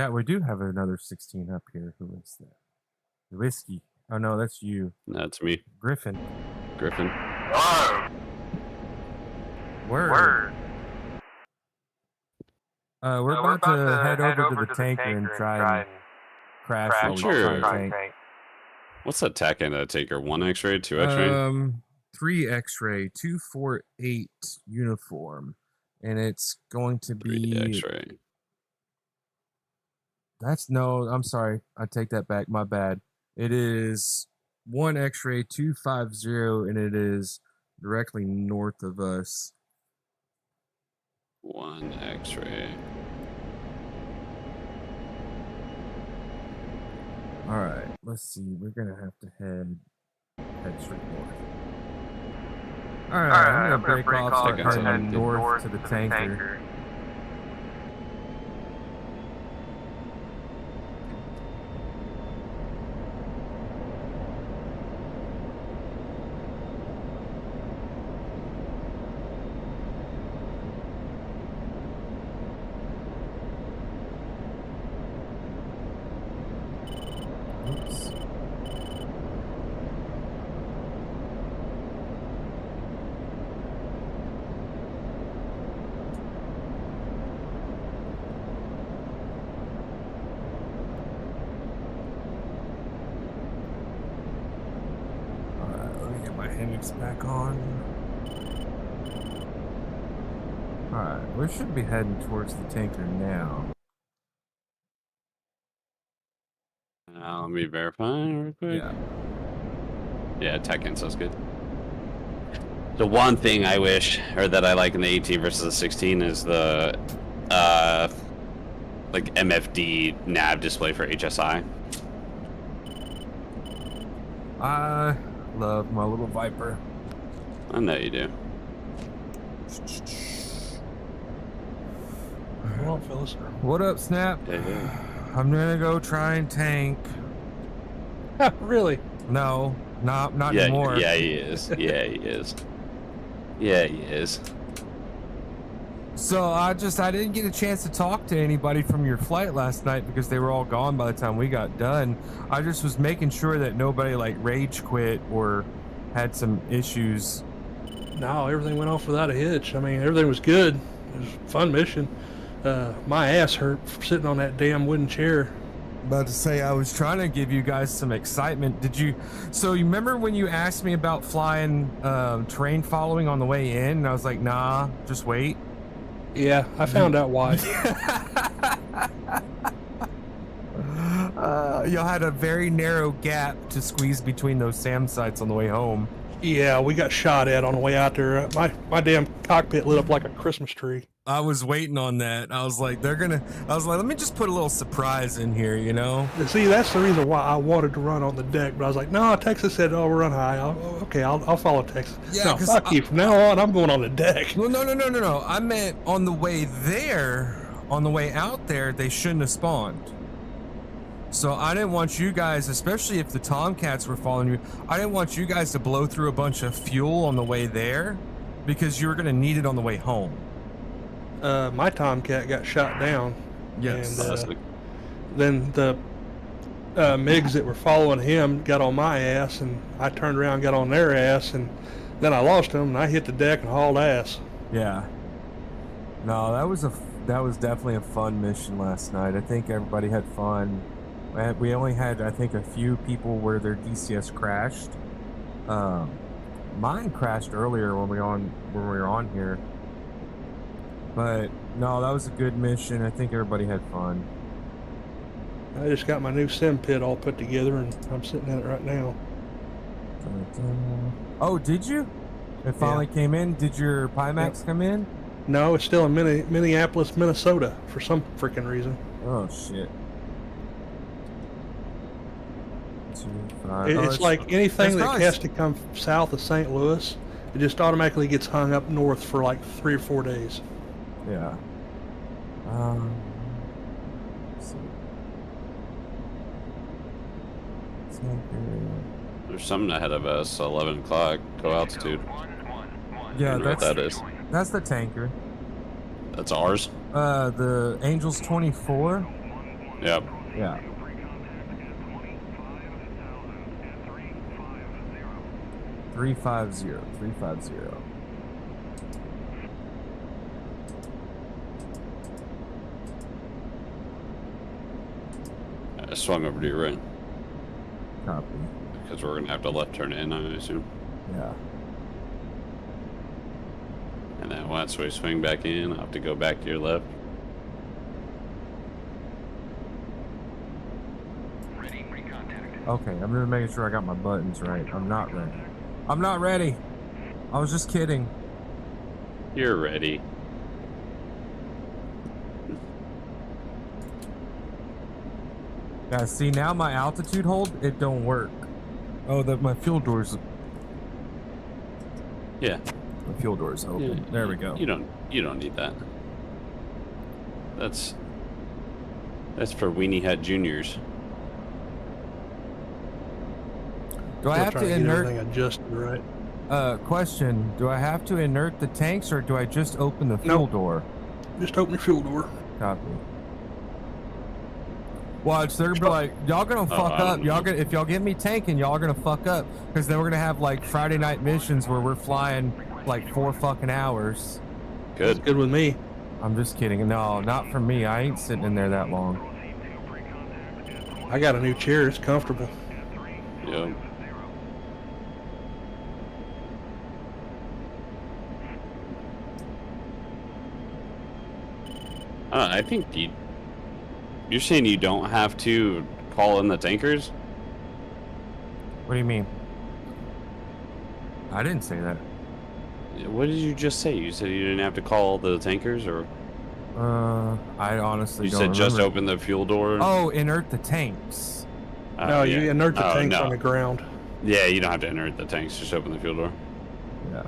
Yeah, we do have another 16 up here. Who is that? Whiskey. Oh no, that's you. That's me. Griffin. Griffin. Word. We're about to head over to the tanker and try and crash the Sure. tank. What's that tack into that tanker? 1 X-ray, 2 X-ray? 3 X-ray, 248 uniform, and it's going to 3 be. X-ray. I'm sorry. I take that back. My bad. It is 1 X-ray 250, and it is directly north of us. 1 X-ray. All right. Let's see. We're gonna have to head straight north. All right. I'm gonna break off, start heading north to the tanker. Oops. Alright, let me get my Hendrix back on. Alright, we should be heading towards the tanker now. Let me verify real quick. Yeah. Yeah, tech in sounds good. The one thing I wish, or that I like in the 18 versus the 16 is the, like MFD nav display for HSI. I love my little Viper. I know you do. Well, fellas. What up, Snap? Hey. I'm gonna go try and tank. Really? No, not Yeah, anymore. yeah, he is. Yeah, he is. Yeah, he is. So I didn't get a chance to talk to anybody from your flight last night because they were all gone by the time we got done. I just was making sure that nobody like rage quit or had some issues. No, everything went off without a hitch. I mean, everything was good. It was a fun mission. My ass hurt sitting on that damn wooden chair. About to say, I was trying to give you guys some excitement. So you remember when you asked me about flying terrain following on the way in? And I was like, nah, just wait. Yeah, I found out why. Y'all had a very narrow gap to squeeze between those SAM sites on the way home. Yeah, we got shot at on the way out there. My damn cockpit lit up like a Christmas tree. I was waiting on that. I was like, let me just put a little surprise in here, you know? See, that's the reason why I wanted to run on the deck, but I was like, no, Texas said, oh, we'll run high. I'll follow Texas. Yeah, no, fuck you. From now on, I'm going on the deck. Well, no. I meant on the way there, on the way out there, they shouldn't have spawned. So I didn't want you guys, especially if the Tomcats were following you, I didn't want you guys to blow through a bunch of fuel on the way there because you were going to need it on the way home. My Tomcat got shot down. Yes. And then the MiGs that were following him got on my ass, and I turned around and got on their ass, and then I lost them, and I hit the deck and hauled ass. Yeah. No, that was definitely a fun mission last night. I think everybody had fun. We only had, I think, a few people where their DCS crashed. Mine crashed earlier when we were on here. But no, that was a good mission. I think everybody had fun. I just got my new sim pit all put together, and I'm sitting in it right now. Oh, did you? It finally came in? Did your Pimax come in? No, it's still in Minneapolis, Minnesota, for some freaking reason. Oh, shit. It's like anything that has to come south of St. Louis, it just automatically gets hung up north for like 3 or 4 days. Yeah. Let's see. There's something ahead of us, 11 o'clock, go altitude. Yeah, What that is. That's the tanker. That's ours? The Angels 24. Yep. Yeah. 350. 350. I swung over to your right. Copy. Because we're going to have to left turn in, I assume. Yeah. And then once we swing back in, I'll have to go back to your left. Okay, I'm just making sure I got my buttons right. I'm not ready. I'm not ready. I was just kidding. You're ready. Yeah, see, now my altitude hold, it don't work. Oh, my fuel doors. Yeah. The fuel doors open. Yeah, there we go. You don't need that. That's for Weenie Hat Juniors. Do I have to inert? Everything adjusted right. Question. Do I have to inert the tanks, or do I just open the fuel door? Just open the fuel door. Copy. Watch, they're gonna be like, y'all gonna fuck up. If y'all get me tanking, y'all are gonna fuck up, because then we're gonna have like Friday night missions where we're flying like 4 fucking hours. Good. That's good with me. I'm just kidding. No, not for me. I ain't sitting in there that long. I got a new chair. It's comfortable. Yeah. I think you're saying you don't have to call in the tankers? What do you mean? I didn't say that. What did you just say? You said you didn't have to call the tankers, or? I honestly You don't said remember. just open the fuel door? Oh, inert the tanks. No, yeah. you inert the tanks no. on the ground. Yeah, you don't have to inert the tanks. Just open the fuel door. Yeah.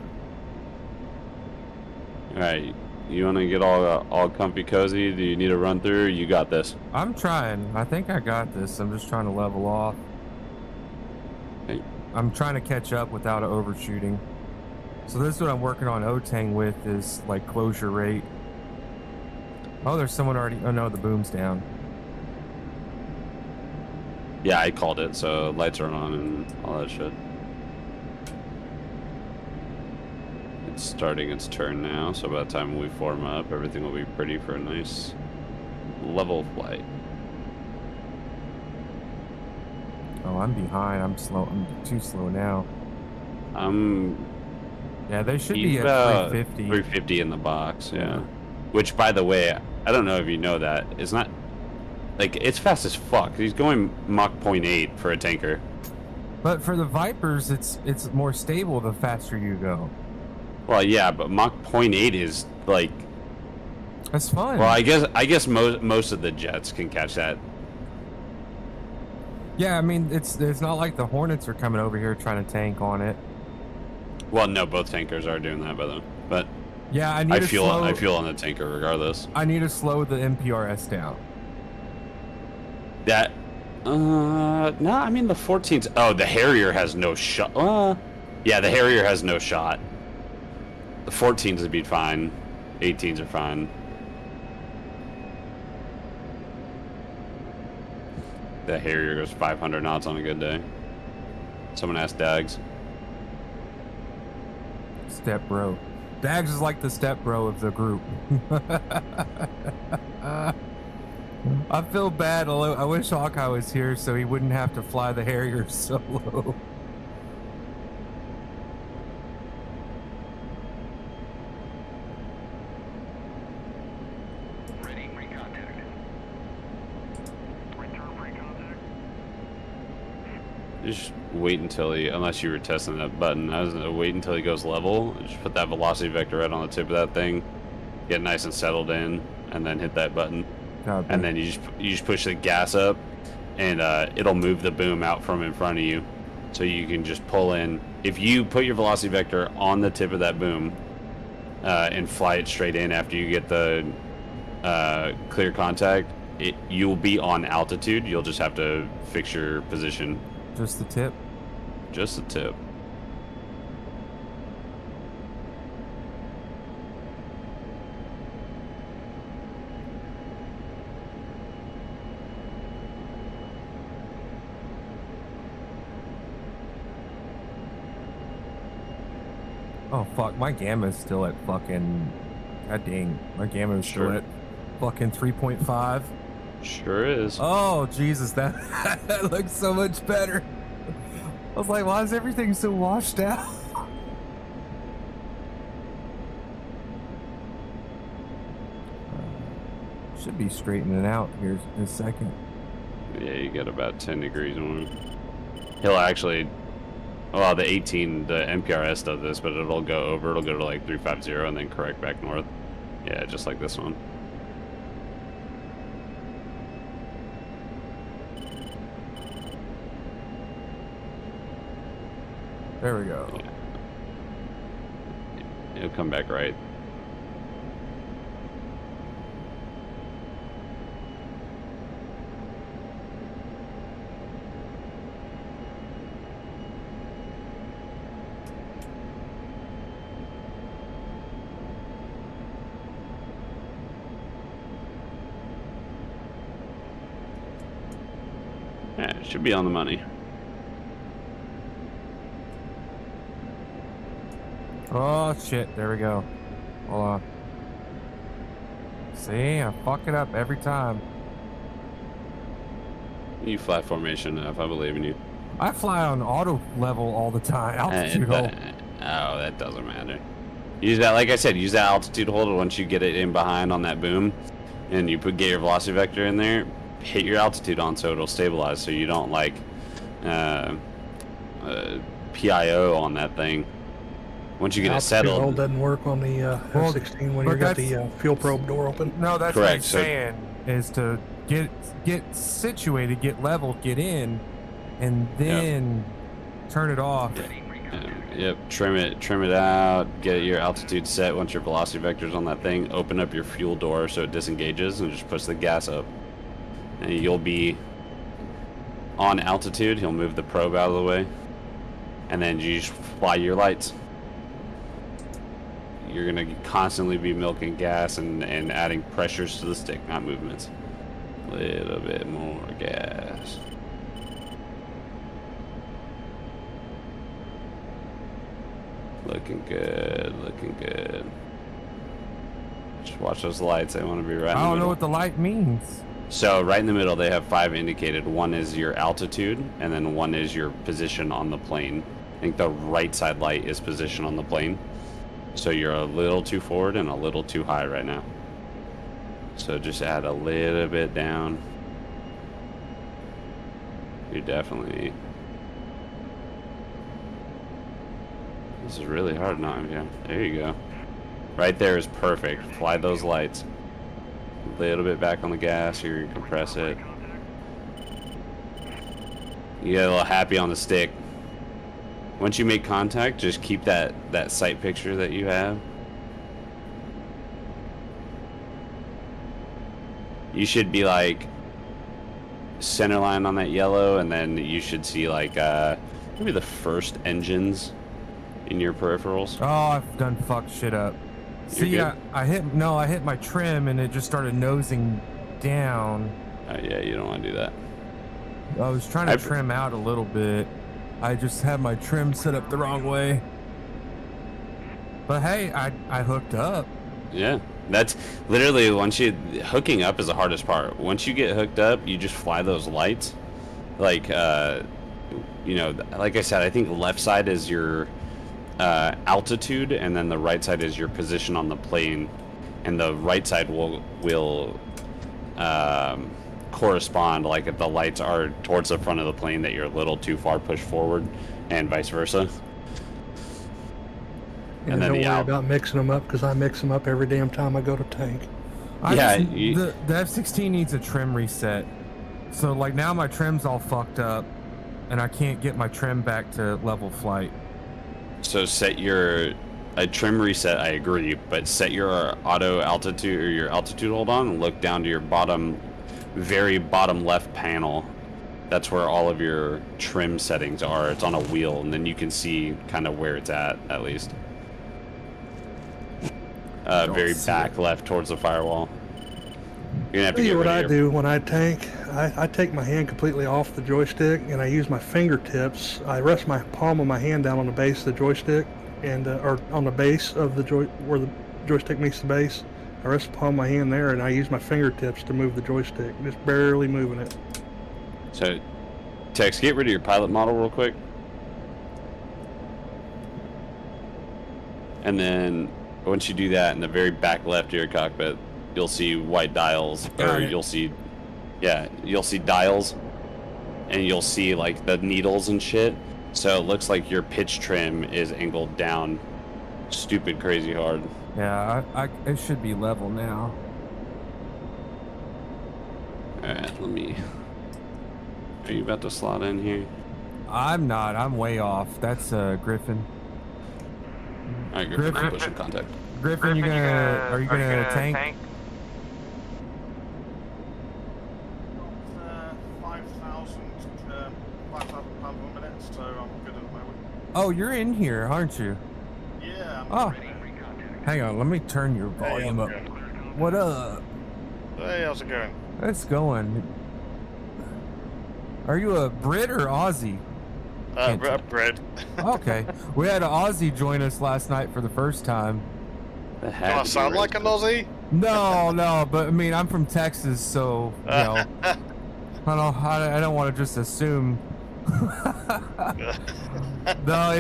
All right. You want to get all comfy cozy? Do you need a run through? You got this. I'm trying. I think I got this. I'm just trying to level off. Okay. I'm trying to catch up without overshooting. So this is what I'm working on OTANG with, is like closure rate. Oh, there's someone already. Oh no, the boom's down. Yeah, I called it, so lights are on and all that shit. It's starting its turn now, so by the time we form up, everything will be pretty for a nice level flight. Oh, I'm behind. I'm slow. I'm too slow now. Yeah, they should be at 350. 350 in the box, yeah. Which, by the way, I don't know if you know that. It's not... Like, it's fast as fuck. He's going Mach 0.8 for a tanker. But for the Vipers, it's more stable the faster you go. Well, yeah, but Mach 0.8 is, like... That's fine. Well, I guess most of the jets can catch that. Yeah, I mean, it's not like the Hornets are coming over here trying to tank on it. Well, no, both tankers are doing that, by the way. But yeah, I feel on the tanker regardless. I need to slow the MPRS down. That, no, I mean the 14's. Oh, the Harrier has no shot. Yeah, the Harrier has no shot. The 14s would be fine. 18s are fine. The Harrier goes 500 knots on a good day. Someone asked Dags. Step bro. Dags is like the step bro of the group. I feel bad. I wish Hawkeye was here so he wouldn't have to fly the Harrier solo. Ready for contact. Return for contact. Just wait until he, unless you were testing that button, I was gonna wait until he goes level. Just put that velocity vector right on the tip of that thing, get nice and settled in, and then hit that button. Copy. And then you just push the gas up, and it'll move the boom out from in front of you, so you can just pull in. If you put your velocity vector on the tip of that boom, and fly it straight in after you get the clear contact, you'll be on altitude. You'll just have to fix your position. Just the tip? Just the tip. Oh fuck, my gamma's still at fucking. God dang, my gamma's still Sure. at fucking 3.5. Sure is. Oh Jesus, that that looks so much better. I was like, why is everything so washed out? Should be straightening out here in a second. Yeah, you got about 10 degrees on him. He'll actually, well, the 18, the MPRS does this, but it'll go over. It'll go to like 350 and then correct back north. Yeah, just like this one. There we go. Yeah. It'll come back right. Yeah, it should be on the money. Oh shit, there we go. Hold on. See, I fuck it up every time. You fly formation enough, I believe in you. I fly on auto level all the time. Altitude hold. Oh, that doesn't matter. Use that, like I said, use that altitude hold once you get it in behind on that boom, and you get your velocity vector in there. Hit your altitude on so it'll stabilize, so you don't like PIO on that thing. Once you get it Altitude hold settled. doesn't work on the Well, F-16 when but you got that's- the fuel probe door open. No, that's Correct, what I'm so- saying. Is to get situated, get level, get in, and then turn it off. Yep, trim it out, get your altitude set once your velocity vector's on that thing, open up your fuel door so it disengages and just push the gas up. And you'll be on altitude, he'll move the probe out of the way, and then you just fly your lights. You're gonna constantly be milking gas and adding pressures to the stick, not movements. A little bit more gas. Looking good, looking good. Just watch those lights, they want to be right in the I don't know middle. what the light means. So right in the middle, they have 5 indicated. One is your altitude, and then one is your position on the plane. I think the right side light is position on the plane. So you're a little too forward and a little too high right now. So just add a little bit down. You're definitely... This is really hard not, yeah. There you go. Right there is perfect. Fly those lights. A little bit back on the gas here, you compress it. You get a little happy on the stick. Once you make contact, just keep that sight picture that you have. You should be like center line on that yellow, and then you should see like maybe the first engines in your peripherals. Oh, I've done fucked shit up. You're See, good? I hit my trim and it just started nosing down. Yeah, you don't want to do that. I was trying to trim out a little bit. I just had my trim set up the wrong way. But hey, I hooked up. Yeah, that's literally hooking up is the hardest part. Once you get hooked up, you just fly those lights. Like, you know, like I said, I think left side is your altitude, and then the right side is your position on the plane, and the right side will correspond, like if the lights are towards the front of the plane, that you're a little too far pushed forward, and vice versa. And then don't worry about mixing them up, because I mix them up every damn time I go to tank. The F-16 needs a trim reset. So like now my trim's all fucked up, and I can't get my trim back to level flight. So set a trim reset, I agree, but set your auto altitude or your altitude hold on and look down to your very bottom left panel. That's where all of your trim settings are. It's on a wheel, and then you can see kind of where it's at least. Very back left towards the firewall. You're gonna have to get What rid I of do when I tank, I take my hand completely off the joystick, and I use my fingertips. I rest my palm of my hand down on the base of the joystick, and or on the base of the where the joystick meets the base. I rest the palm of my hand there, and I use my fingertips to move the joystick, just barely moving it. So, Tex, get rid of your pilot model real quick. And then, once you do that, in the very back left of your cockpit, you'll see white dials, or you'll see dials, and you'll see like the needles and shit. So it looks like your pitch trim is angled down stupid crazy hard. Yeah, it should be level now. Alright, are you about to slot in here? I'm not. I'm way off. That's Griffin. Alright, Griffin, pushing contact. Griffin, are you gonna tank? 5,000 £5,000 per minute, so I'm good at the moment. Oh, you're in here, aren't you? Yeah, I'm Oh, ready. hang on. Let me turn your volume up. What up? Hey, how's it going? It's going. Are you a Brit or Aussie? Bread. Okay. We had an Aussie join us last night for the first time. Do I sound like an Aussie? No, but I mean, I'm from Texas, so, you know, I don't want to just assume. No,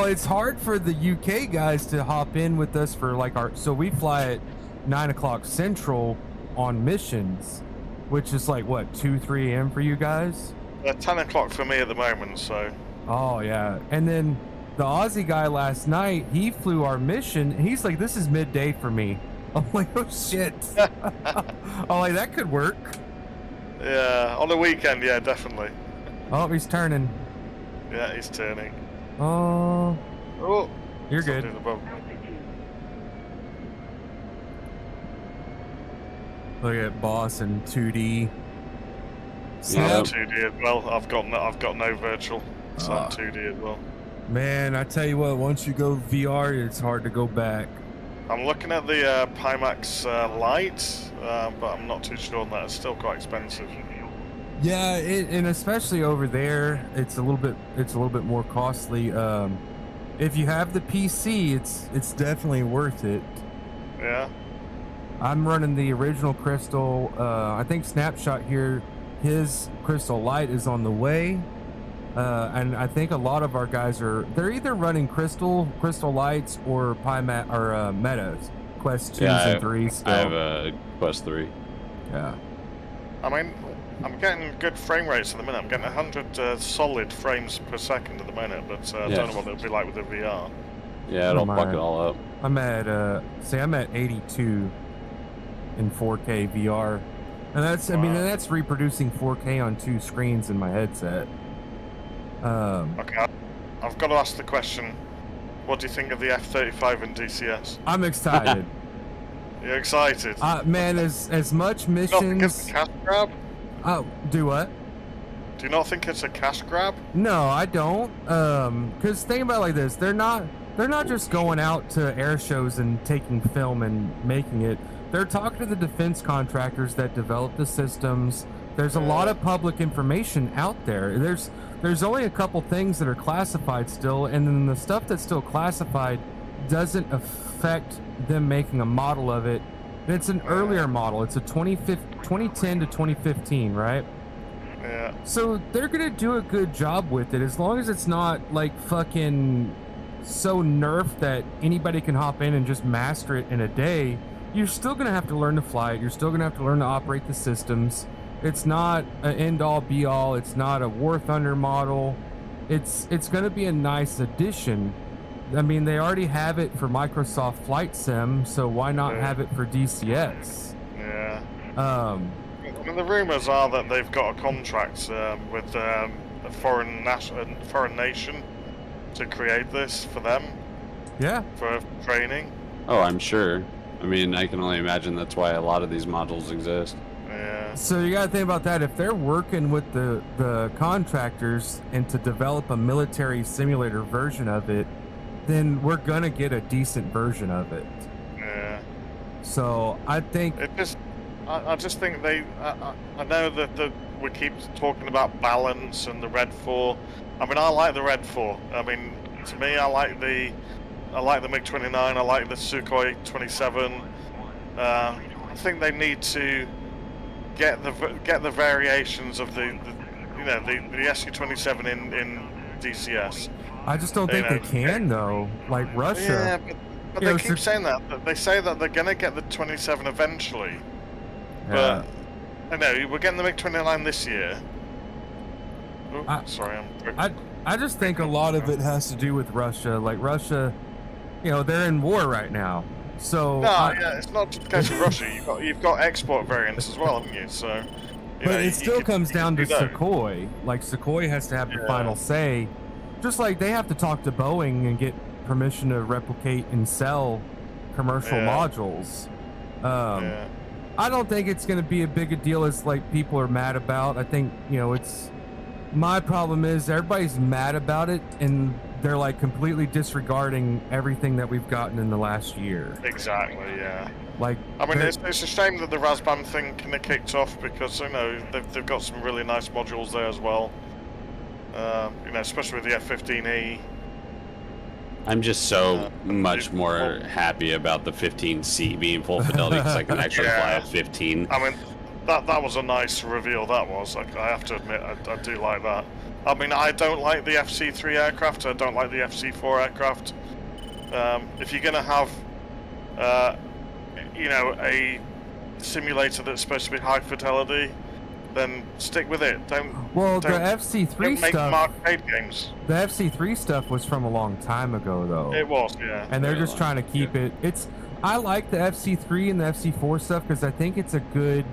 it's hard for the UK guys to hop in with us for like so we fly at 9 o'clock Central on missions, which is like what, 2-3 a.m. for you guys? 10 o'clock for me at the moment, so. Oh yeah, and then the Aussie guy last night, he flew our mission. And he's like, "This is midday for me." I'm like, "Oh shit!" I'm like, "That could work." Yeah, on the weekend, yeah, definitely. Oh, he's turning. Yeah, he's turning. Oh, Oh, you're good. something's above me. Look at boss in 2D. I'm Snap. 2D as well. I've got no virtual, so I'm 2D as well. Man, I tell you what, once you go VR, it's hard to go back. I'm looking at the Pimax Lite, but I'm not too sure on that. It's still quite expensive. Yeah, and especially over there, it's a little bit more costly. If you have the PC, it's definitely worth it. Yeah. I'm running the original Crystal. I think Snapshot here, his Crystal Lite is on the way. And I think a lot of our guys they're either running Crystal Lights or Metas, Quest 2s and 3s still. I have a Quest 3. Yeah. I mean, I'm getting good frame rates at the minute. I'm getting 100 solid frames per second at the minute, but I don't know what it'll be like with the VR. Yeah, it'll fuck it all up. I'm at 82 in 4K VR. And that's, I mean, that's reproducing 4K on 2 screens in my headset. Okay, I've got to ask the question. What do you think of the F-35 and DCS? I'm excited. You're excited? Man, as much Do you not think missions. it's a cash grab? Do what? Do you not think it's a cash grab? No, I don't. Because think about it like this: they're not just going out to air shows and taking film and making it. They're talking to the defense contractors that develop the systems. There's a lot of public information out there. There's only a couple things that are classified still, and then the stuff that's still classified doesn't affect them making a model of it. And it's an earlier model. It's a 2010 to 2015, right? Yeah. So they're gonna do a good job with it as long as it's not like fucking so nerfed that anybody can hop in and just master it in a day. You're still gonna have to learn to fly it. You're still gonna have to learn to operate the systems. It's not an end-all be-all. It's not a War Thunder model. It's gonna be a nice addition. I mean, they already have it for Microsoft Flight Sim, so why not have it for DCS? Yeah. I mean, the rumors are that they've got a contract with a foreign nation to create this for them. Yeah. For training. Oh, I'm sure. I mean, I can only imagine that's why a lot of these modules exist. Yeah. So you gotta think about that. If they're working with the contractors and to develop a military simulator version of it, then we're gonna get a decent version of it. Yeah. So I think I just think I know that we keep talking about balance and the Red 4. I mean, I like the Red 4. I mean, to me, I like the I like the MiG-29. I like the Sukhoi 27. I think they need to get the variations of the Su-27 in DCS. I just don't think they can though. Like Russia. Yeah, but they keep saying that. They say that they're gonna get the 27 eventually. But I know we're getting the MiG-29 this year. Oh, sorry, I just think a lot of it has to do with Russia. Like Russia, they're in war right now. So it's not just the case of Russia. You've got export variants as well, haven't you? So, but it still comes down to Sukhoi. Like Sukhoi has to have the final say. Just like they have to talk to Boeing and get permission to replicate and sell commercial modules. I don't think it's going to be a big a deal as like people are mad about. I think it's. My problem is everybody's mad about it and they're like completely disregarding everything that we've gotten in the last year. Exactly, yeah. Like, I mean, it's a shame that the Razbam thing kind of kicked off because they've got some really nice modules there as well. Especially with the F-15E. I'm just so much more happy about the 15C being full fidelity because I can actually fly a 15. I mean, that was a nice reveal. That was. I have to admit, I do like that. I mean, I don't like the FC3 aircraft. I don't like the FC4 aircraft. If you're gonna have, a simulator that's supposed to be high fidelity, then stick with it. The FC3 make stuff. arcade games. The FC3 stuff was from a long time ago, though. It was, yeah. And they're just trying to keep it. I like the FC3 and the FC4 stuff because I think it's a good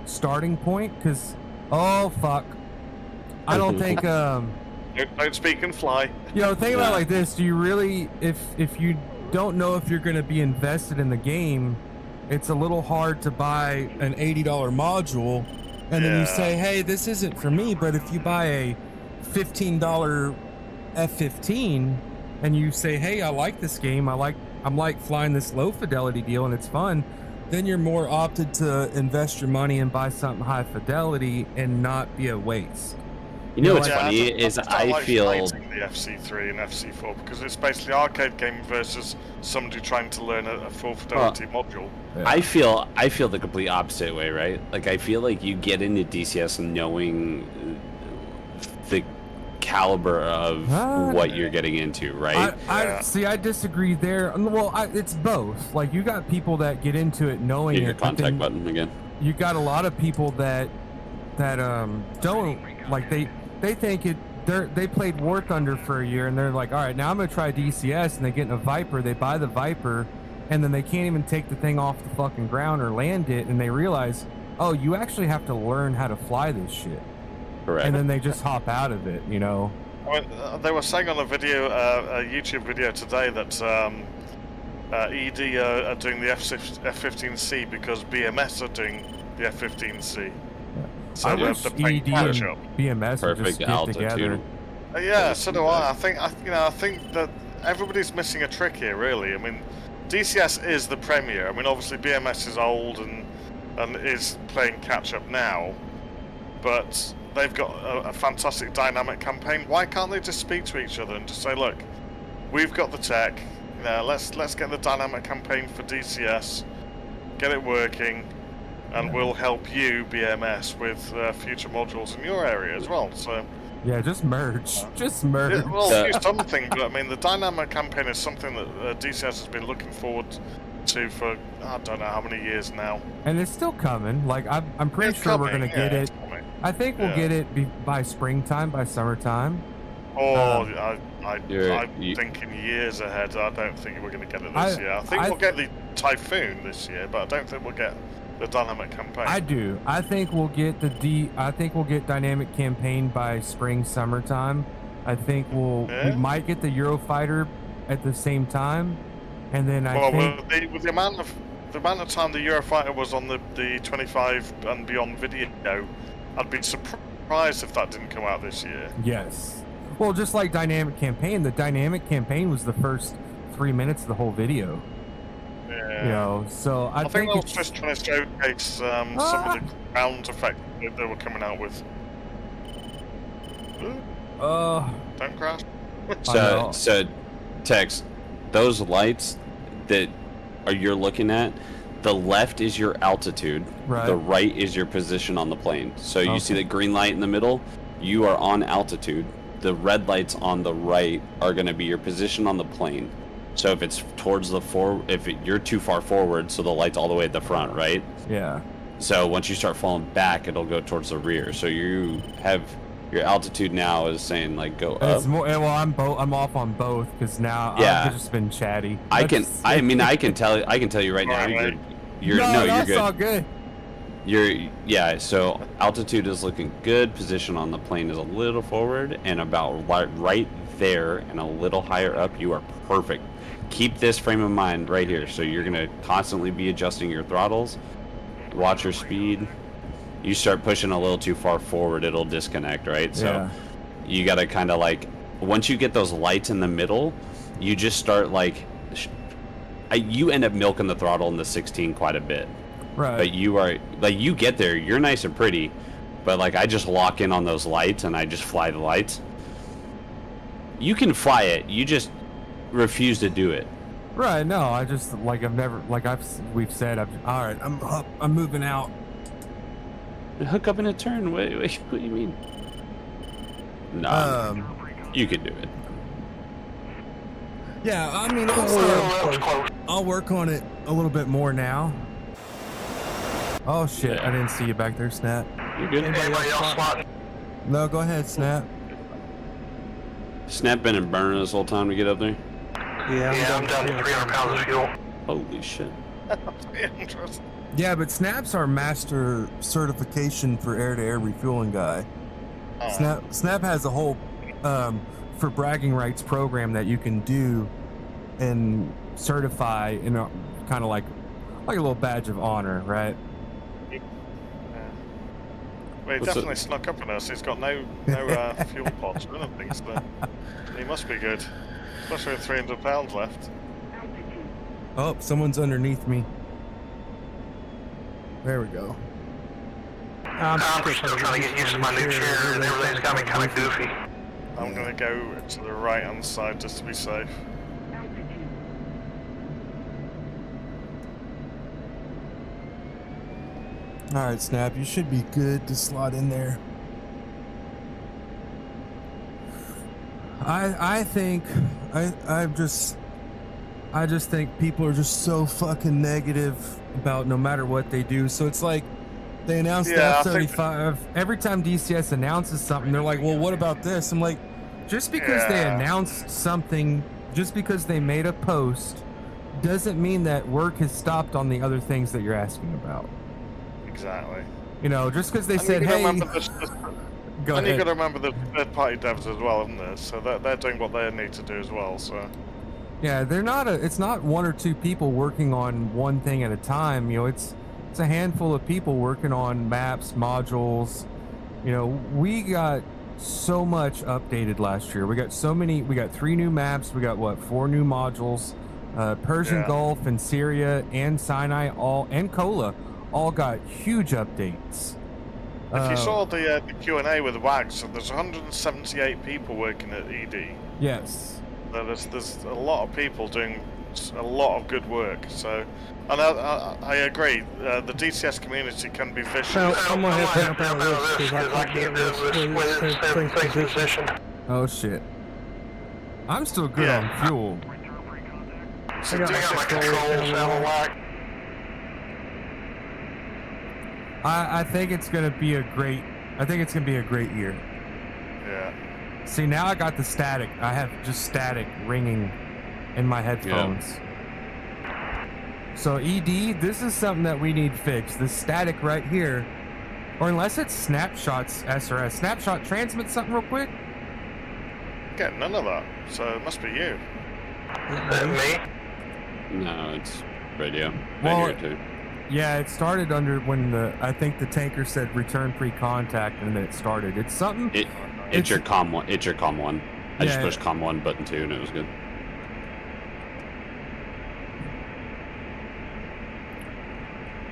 starting point. Because I don't think don't speak and fly. Think about it like this. Do you really, if you don't know if you're going to be invested in the game, it's a little hard to buy an $80 module and then you say, hey, this isn't for me. But if you buy a $15 F-15 and you say, hey, I like this game, I'm like flying this low fidelity deal and it's fun, then you're more opted to invest your money and buy something high fidelity and not be a waste. What's funny is I feel the FC3 and FC4 because it's basically arcade game versus somebody trying to learn a full fidelity module. Yeah. I feel the complete opposite way, right? Like I feel like you get into DCS knowing the caliber of what you're getting into, right? I disagree there. Well, it's both. Like you got people that get into it knowing your contact button again. You got a lot of people that don't like they think they played War Thunder for a year and they're like, all right, now I'm gonna try DCS, and they get in a Viper, they buy the Viper, and then they can't even take the thing off the fucking ground or land it, and they realize, oh, you actually have to learn how to fly this shit. Correct. And then they just hop out of it, I mean, they were saying on a YouTube video today that ED are doing the F-15C because BMS are doing the F-15C. So I wish ED and BMS would just get together. Yeah, so do I. I think that everybody's missing a trick here, really. I mean, DCS is the premier. I mean, obviously BMS is old and is playing catch up now, but they've got a fantastic dynamic campaign. Why can't they just speak to each other and just say, look, we've got the tech. Let's get the dynamic campaign for DCS, get it working. And we'll help you, BMS, with future modules in your area as well. So, yeah, just merge. Just merge. We'll do something, but I mean, the dynamic campaign is something that DCS has been looking forward to for I don't know how many years now. And it's still coming. Like I'm pretty sure we're gonna get it. I think we'll get it by springtime, by summertime. I'm thinking years ahead. I don't think we're going to get it this year. I think we'll get the Typhoon this year, but I don't think we'll get the dynamic campaign. I do. I think we'll get I think we'll get dynamic campaign by spring, summertime. I think we might get the Eurofighter at the same time, and then with the amount of time the Eurofighter was on the 25 and beyond video, I'd be surprised if that didn't come out this year. Yes. Well, just like dynamic campaign, the dynamic campaign was the first 3 minutes of the whole video. Yeah. So I think I was just trying to showcase some of the ground effect that they were coming out with. Don't crash. So Tex, those lights that you're looking at, the left is your altitude, Right. the right is your position on the plane. So you see the green light in the middle, you are on altitude. The red lights on the right are going to be your position on the plane. So if it's towards the you're too far forward, so the light's all the way at the front, right? Yeah. So once you start falling back, it'll go towards the rear. So you have your altitude now is saying like go up. It's more, well, I'm off on both because now I've just been chatty. I can tell you right now you're that's good. all good. So altitude is looking good, position on the plane is a little forward, and about right there and a little higher up, you are perfect. Keep this frame of mind right here. So you're gonna constantly be adjusting your throttles, watch your speed. You start pushing a little too far forward, it'll disconnect, right? So you gotta kind of like, once you get those lights in the middle, you just start like, you end up milking the throttle in the 16 quite a bit. Right. But you are, like, you get there, you're nice and pretty, but like I just lock in on those lights and I just fly the lights. You can fly it, you just refuse to do it. Right. No, I just like we've said. All right. I'm moving out. Hook up in a turn. Wait, what do you mean? No, you can do it. Yeah, I mean, I'll work on it a little bit more now. Oh shit! I didn't see you back there, Snap. You good? Anybody else spot? No, go ahead, Snap. Snap been and burning this whole time to get up there. Yeah, I'm down to 300 pounds of fuel. Holy shit! Yeah, but Snap's our master certification for air-to-air refueling guy. Snap has a whole for bragging rights program that you can do and certify in a kind of like a little badge of honor, right? Well, he definitely snuck up on us. He's got no fuel pods or anything, so he must be good. Especially with 300 pounds left. Oh, someone's underneath me. There we go. I'm still trying to get used to my new chair, and everything's got me kind of goofy. I'm going to go to the right-hand side just to be safe. Alright, Snap, you should be good to slot in there. I just think people are just so fucking negative about no matter what they do. So it's like they announced the F-35. Every time DCS announces something, they're like, well, what about this? I'm like, just because they announced something, just because they made a post, doesn't mean that work has stopped on the other things that you're asking about. Exactly. You know, just because they said, hey... Go ahead. And you've got to remember the third-party devs as well, haven't they? So they're doing what they need to do as well, so... Yeah, it's not one or two people working on one thing at a time. You know, it's a handful of people working on maps, modules. You know, we got so much updated last year. We got 3 new maps. We got 4 new modules. Persian Gulf and Syria and Sinai and Kola all got huge updates. If you saw the Q&A with Wags, so there's 178 people working at ED. Yes. There's a lot of people doing a lot of good work. So, and I agree. The DCS community can be vicious. I'm gonna have to help out with this because I can't do this with things position. Oh shit! I'm still good on fuel. So I got my controls out of whack. I think it's gonna be a great. I think it's gonna be a great year. Yeah. See, now I got the static. I have just static ringing in my headphones. Yeah. So ED, this is something that we need fixed. This static right here, or unless it's snapshots SRS. Snapshot transmit something real quick. Get none of that. So it must be you. Me? No, it's radio. Well, Radio too. Yeah, it started under when I think the tanker said return pre-contact, and then it started. It's something. It's your COM 1. It's your COM 1. I just pushed COM 1 button 2 and it was good.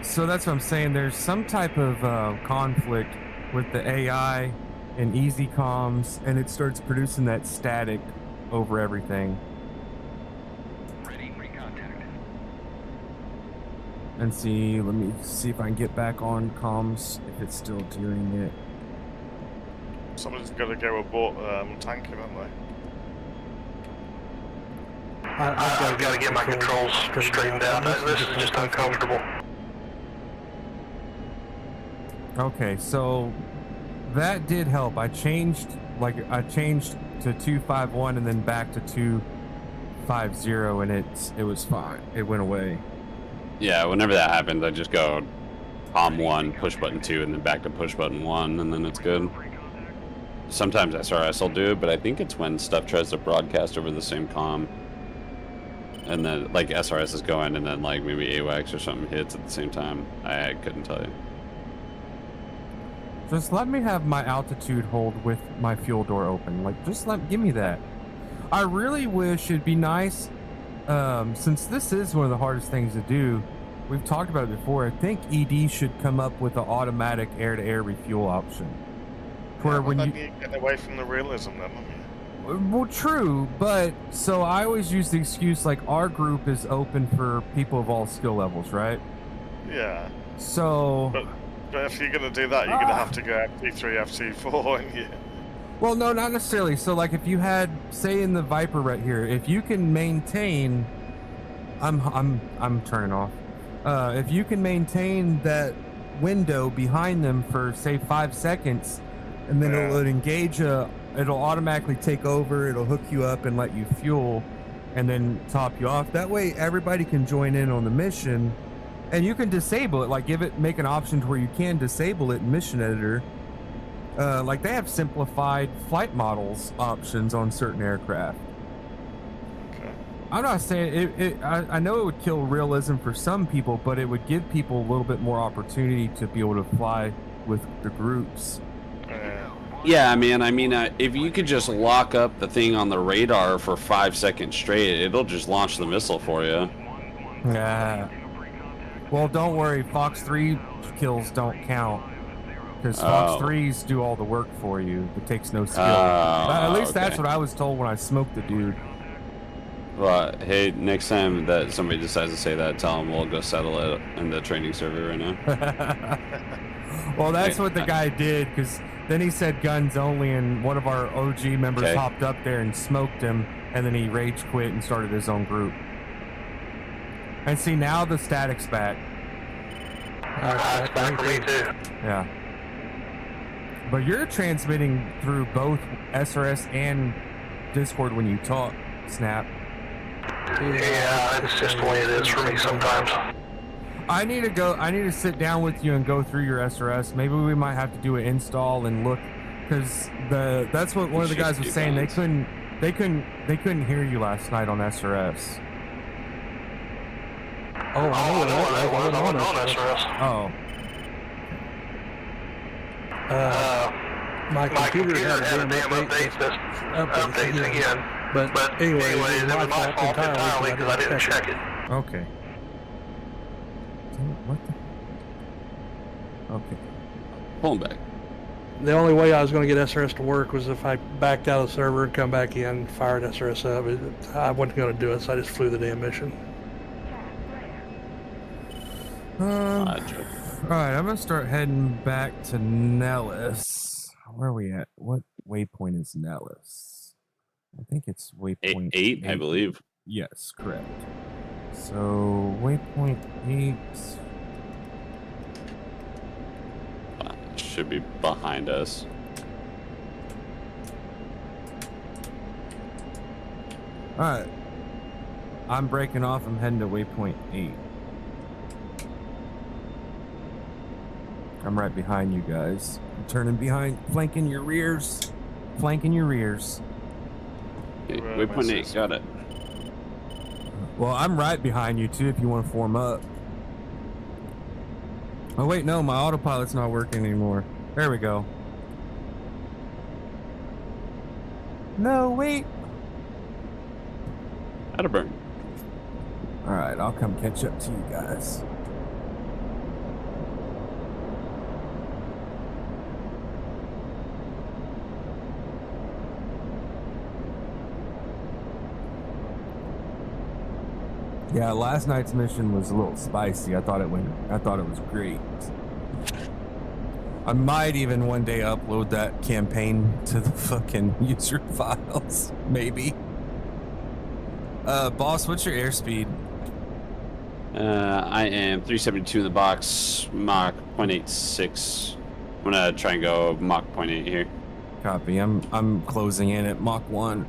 So that's what I'm saying. There's some type of conflict with the AI and easy comms, and it starts producing that static over everything. and see. Let me see if I can get back on comms if it's still doing it. Somebody's got to go aboard tanking, haven't they? I've got to get my controls straightened out. This is just uncomfortable. Okay, so that did help. I changed to 251 and then back to 250, and it was fine. It went away. Yeah, whenever that happens, I just go comm 1, push button 2, and then back to push button 1, and then it's good. Sometimes SRS will do it, but I think it's when stuff tries to broadcast over the same comm. And then, like, SRS is going, and then, like, maybe AWACS or something hits at the same time. I couldn't tell you. Just let me have my altitude hold with my fuel door open. Like, give me that. I really wish it'd be nice, since this is one of the hardest things to do. We've talked about it before. I think ED should come up with an automatic air-to-air refuel option. Where when you get away from the realism, then, wouldn't you? Well, true, but so I always use the excuse like our group is open for people of all skill levels, right? Yeah. So. But if you're gonna do that, you're gonna have to go FT3, FT4, aren't you? Well, no, not necessarily. So, like, if you had, say, in the Viper right here, if you can maintain, I'm turning off. If you can maintain that window behind them for say 5 seconds, and then it'll engage it'll automatically take over, it'll hook you up and let you fuel and then top you off. That way everybody can join in on the mission, and you can disable it, like make an option to where you can disable it in mission editor. Like they have simplified flight models options on certain aircraft. Okay. I'm not saying I know it would kill realism for some people, but it would give people a little bit more opportunity to be able to fly with the groups. Yeah, man, I mean, if you could just lock up the thing on the radar for 5 seconds straight, it'll just launch the missile for you. Yeah. Well, don't worry, Fox 3 kills don't count. Because Fox 3s do all the work for you. It takes no skill. At least that's what I was told when I smoked the dude. Well, hey, next time that somebody decides to say that, tell them we'll go settle it in the training server right now. Well, that's what the guy did, because then he said guns only, and one of our OG members hopped up there and smoked him, and then he rage quit and started his own group. And see, now the static's back. It's back for me too. Yeah. But you're transmitting through both SRS and Discord when you talk, Snap. Yeah, it's just the way it is for me sometimes. I need to sit down with you and go through your SRS. Maybe we might have to do an install and look, because that's what one of the guys was saying. They couldn't hear you last night on SRS. Oh, I know on SRS. Oh. My computer had a damn update that's updates again. But anyway, it was my fault entirely because I didn't check it. Okay. What the? Okay. Pull him back. The only way I was going to get SRS to work was if I backed out of the server and come back in, fired SRS up. I wasn't going to do it, so I just flew the damn mission. Alright, I'm going to start heading back to Nellis. Where are we at? What waypoint is Nellis? I think it's waypoint 8, I believe. Yes, correct. So, waypoint 8... should be behind us. Alright. I'm breaking off. I'm heading to waypoint 8. I'm right behind you guys. I'm turning behind, flanking your rears. Flanking your rears. Okay, waypoint 8, got it. Well, I'm right behind you too if you want to form up. Oh wait, no, my autopilot's not working anymore. There we go. No, wait. Out of burn. Alright, I'll come catch up to you guys. Yeah, last night's mission was a little spicy. I thought it was great. I might even one day upload that campaign to the fucking user files. Maybe. Boss, what's your airspeed? I am 372 in the box, Mach 0.86. I'm gonna try and go Mach 0.8 here. Copy. I'm closing in at Mach 1.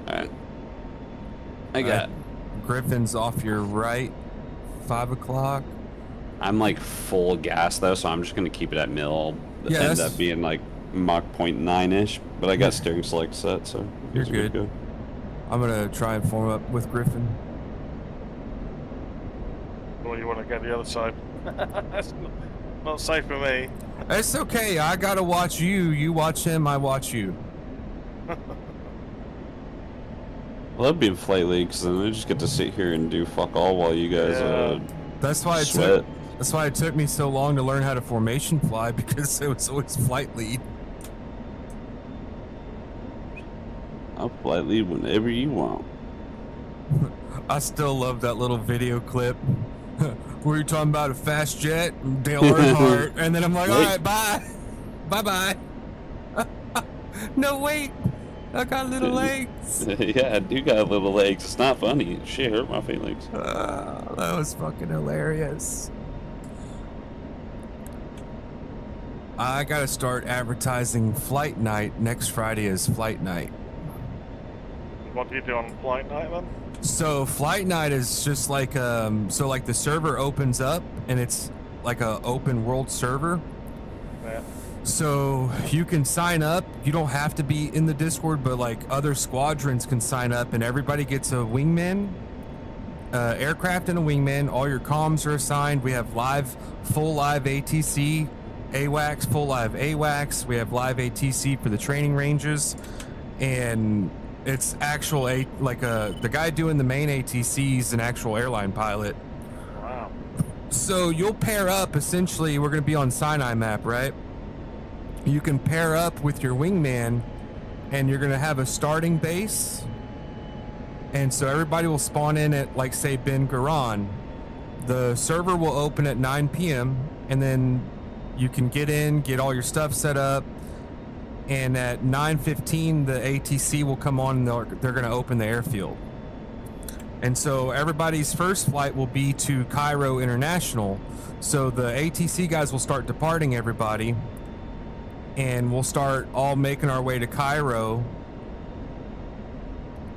Alright. I got Griffin's off your right, 5 o'clock. I'm like full gas though, so I'm just gonna keep it at mill. Yeah, End up being like Mach 0.9-ish, but I got steering select set, so you're good. I'm gonna try and form up with Griffin. Well, you want to get the other side? That's not safe for me. It's okay. I gotta watch you. You watch him. I watch you. Well, that'd be in flight league, because then I just get to sit here and do fuck all while you guys That's why sweat. That's why it took me so long to learn how to formation fly, because it was always flight lead. I'll flight lead whenever you want. I still love that little video clip where you're talking about a fast jet, Dale Earnhardt, and then I'm like, all right, bye. Bye-bye. No, wait. I got little legs. Yeah, I do got little legs. It's not funny. Shit hurt my feelings. That was fucking hilarious. I gotta start advertising flight night. Next Friday is flight night. What do you do on flight night then? So flight night is just like so like the server opens up and it's like a open world server. Yeah. So you can sign up. You don't have to be in the Discord, but like other squadrons can sign up, and everybody gets a wingman, aircraft and a wingman. All your comms are assigned. We have full live ATC, AWACS, full live AWACS. We have live ATC for the training ranges, and it's actual the guy doing the main ATC is an actual airline pilot. Wow. So you'll pair up. Essentially, we're going to be on Sinai map, right? You can pair up with your wingman, and you're going to have a starting base. And so everybody will spawn in at, like, say, Ben Gurion. The server will open at 9 p.m., and then you can get in, get all your stuff set up. And at 9:15, the ATC will come on, and they're going to open the airfield. And so everybody's first flight will be to Cairo International. So the ATC guys will start departing everybody, and we'll start all making our way to Cairo,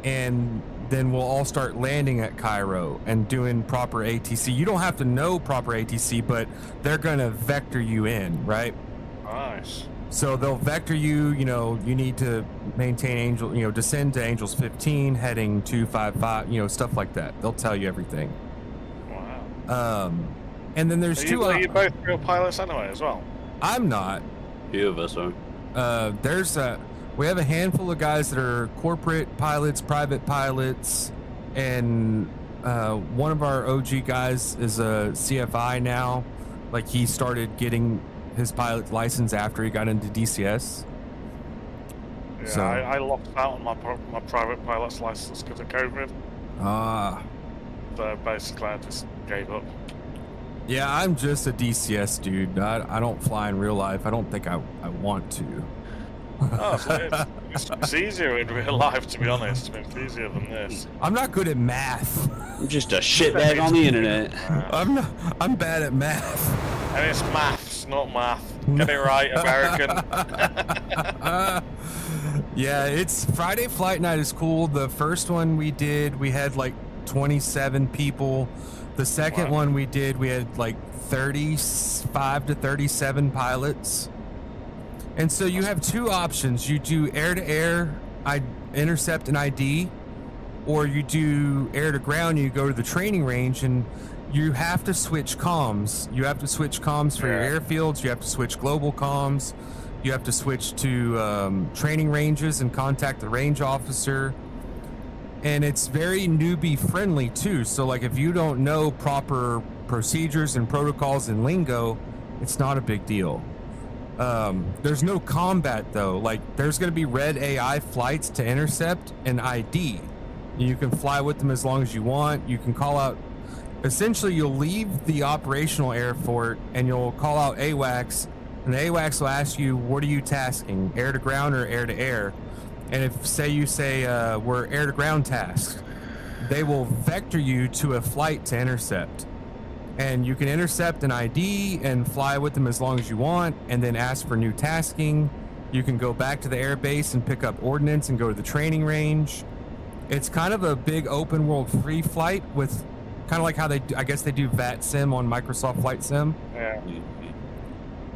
and then we'll all start landing at Cairo and doing proper ATC. You don't have to know proper ATC, but they're going to vector you in, right? Nice. So they'll vector you, you need to maintain descend to Angels 15, heading 255, stuff like that. They'll tell you everything. Wow. And then there's Are you both real pilots anyway as well? I'm not. Few of us are. We have a handful of guys that are corporate pilots, private pilots, and one of our OG guys is a CFI now. Like, he started getting his pilot's license after he got into DCS. Yeah, So- I lost out on my private pilot's license because of COVID. So basically I just gave up. Yeah, I'm just a DCS dude. I don't fly in real life. I don't think I want to. Oh, so it's easier in real life, to be honest. I mean, it's easier than this. I'm not good at math. I'm just a shitbag on the internet. I'm bad at math. And it's maths, not math. Get it right, American. Yeah, it's Friday flight night is cool. The first one we did, we had like 27 people. The second one we did, we had like 35 to 37 pilots. And so you have two options. You do air-to-air, intercept and ID, or you do air-to-ground, you go to the training range, and you have to switch comms. You have to switch comms for your airfields. You have to switch global comms. You have to switch to training ranges and contact the range officer. And it's very newbie friendly too. So like if you don't know proper procedures and protocols and lingo, it's not a big deal. There's no combat though. Like there's going to be red AI flights to intercept and ID. You can fly with them as long as you want. You can call out. Essentially, you'll leave the operational airport and you'll call out AWACS, and the AWACS will ask you, what are you tasking, air to ground or air to air? And if, say, you say, we're air to ground tasks, they will vector you to a flight to intercept. And you can intercept an ID and fly with them as long as you want, and then ask for new tasking. You can go back to the air base and pick up ordnance and go to the training range. It's kind of a big open world free flight with kind of like how they do, I guess they do VAT Sim on Microsoft Flight Sim. Yeah.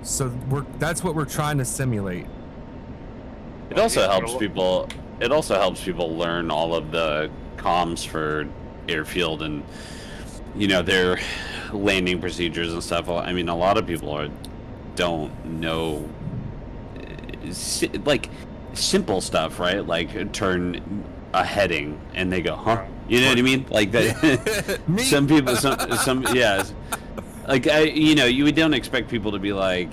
So that's what we're trying to simulate. It also helps people. It also helps people learn all of the comms for airfield and their landing procedures and stuff. I mean, a lot of people don't know like simple stuff, right? Like turn a heading and they go, huh? You know what I mean? Like that. Some people, some yeah. Like you don't expect people to be like,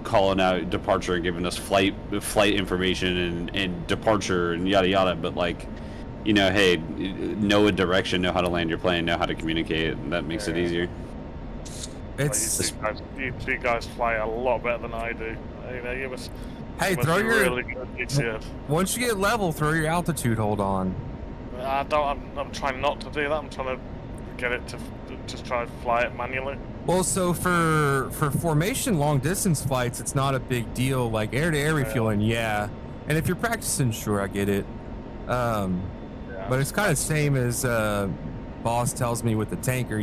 calling out departure and giving us flight information and departure and yada yada. But like, hey, know a direction, know how to land your plane, know how to communicate, and that makes it easier. It's you two guys fly a lot better than I do. You must. Hey, throw your really good DCS. Once you get level, throw your altitude hold on. I'm trying not to do that. I'm trying to get it to just try to fly it manually. Well, so for formation long distance flights, it's not a big deal. Like air to air refueling, yeah. And if you're practicing, sure, I get it. But it's kind of same as boss tells me with the tanker.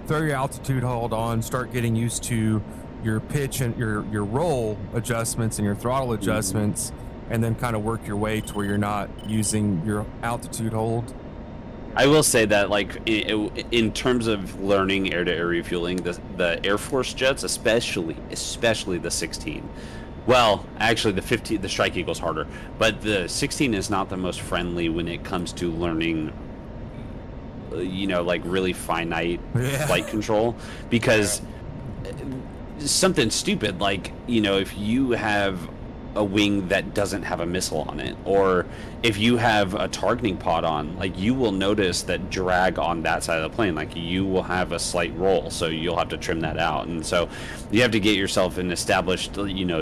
Throw your altitude hold on, start getting used to your pitch and your roll adjustments and your throttle adjustments, and then kind of work your way to where you're not using your altitude hold. I will say that, like, in terms of learning air-to-air refueling, the Air Force jets, especially the 16. Well, actually, the 15, the Strike Eagle's harder, but the 16 is not the most friendly when it comes to learning, like really finite flight control, because something stupid like, if you have a wing that doesn't have a missile on it, or if you have a targeting pod on, like, you will notice that drag on that side of the plane, like you will have a slight roll, so you'll have to trim that out. And so you have to get yourself an established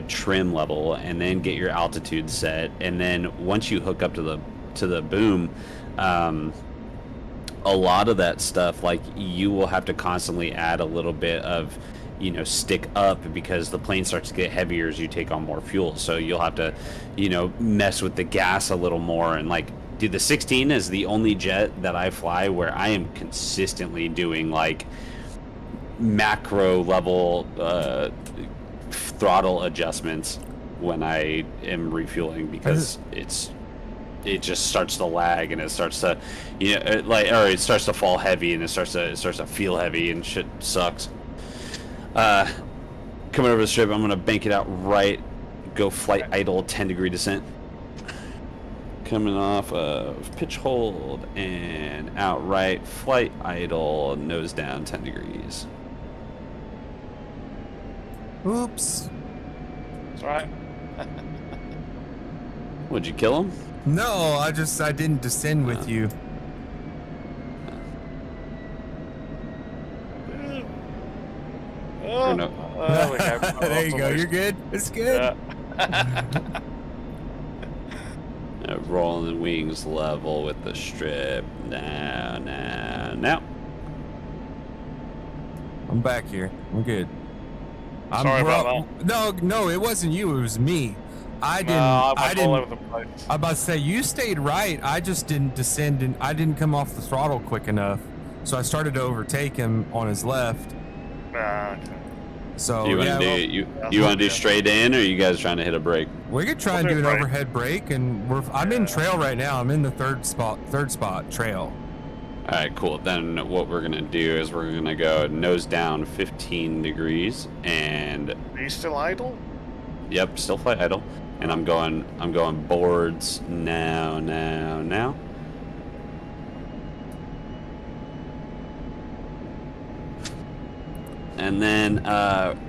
trim level, and then get your altitude set, and then once you hook up to the boom, a lot of that stuff, like, you will have to constantly add a little bit of stick up, because the plane starts to get heavier as you take on more fuel. So you'll have to, mess with the gas a little more. And like, dude, the 16 is the only jet that I fly where I am consistently doing like macro level throttle adjustments when I am refueling, because it just starts to lag, and it starts to, or it starts to fall heavy, and it starts to feel heavy, and shit sucks. Coming over the strip, I'm gonna bank it out right, go flight idle, 10-degree descent. Coming off of pitch hold and outright flight idle, nose down, 10 degrees. Oops. That's right. Would you kill him? No, I didn't descend with you. Oh, no. There we go. There you go. You're good. It's good. Yeah. Rolling the wings level with the strip. Now. I'm back here. I'm good. Sorry about that. No, it wasn't you. It was me. I didn't. All over the place. I'm about to say, you stayed right. I just didn't descend, and I didn't come off the throttle quick enough. So I started to overtake him on his left. Okay. So you want to do straight in, or are you guys trying to hit a break? We could try and do an overhead break, and I'm in trail right now. I'm in the third spot trail. All right, cool. Then what we're gonna do is we're gonna go nose down 15 degrees, and Are you still idle? yep, still flight idle. And I'm going boards now. And then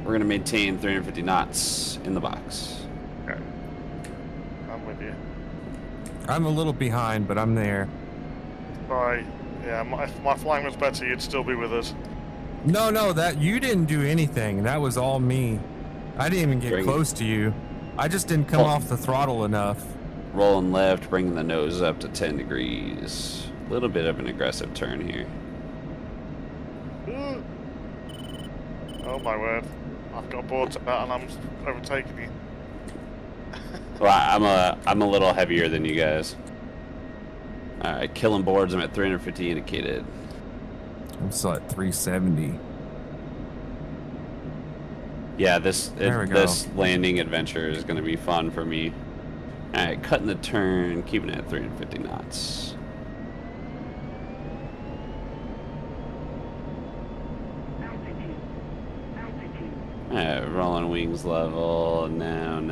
we're gonna maintain 350 knots in the box. Okay. I'm with you. I'm a little behind, but I'm there. Sorry. Yeah, if my flying was better, you'd still be with us. No, that you didn't do anything. That was all me. I didn't even get close to you. I just didn't come off the throttle enough. Rolling left, bringing the nose up to 10 degrees. A little bit of an aggressive turn here. Oh my word. I've got bored to that and I'm overtaking you. Well, I'm a little heavier than you guys. Alright, killing boards. I'm at 350 indicated. I'm still at 370. Yeah, this landing adventure is going to be fun for me. Alright, cutting the turn, keeping it at 350 knots. Alright, rolling wings level. Now.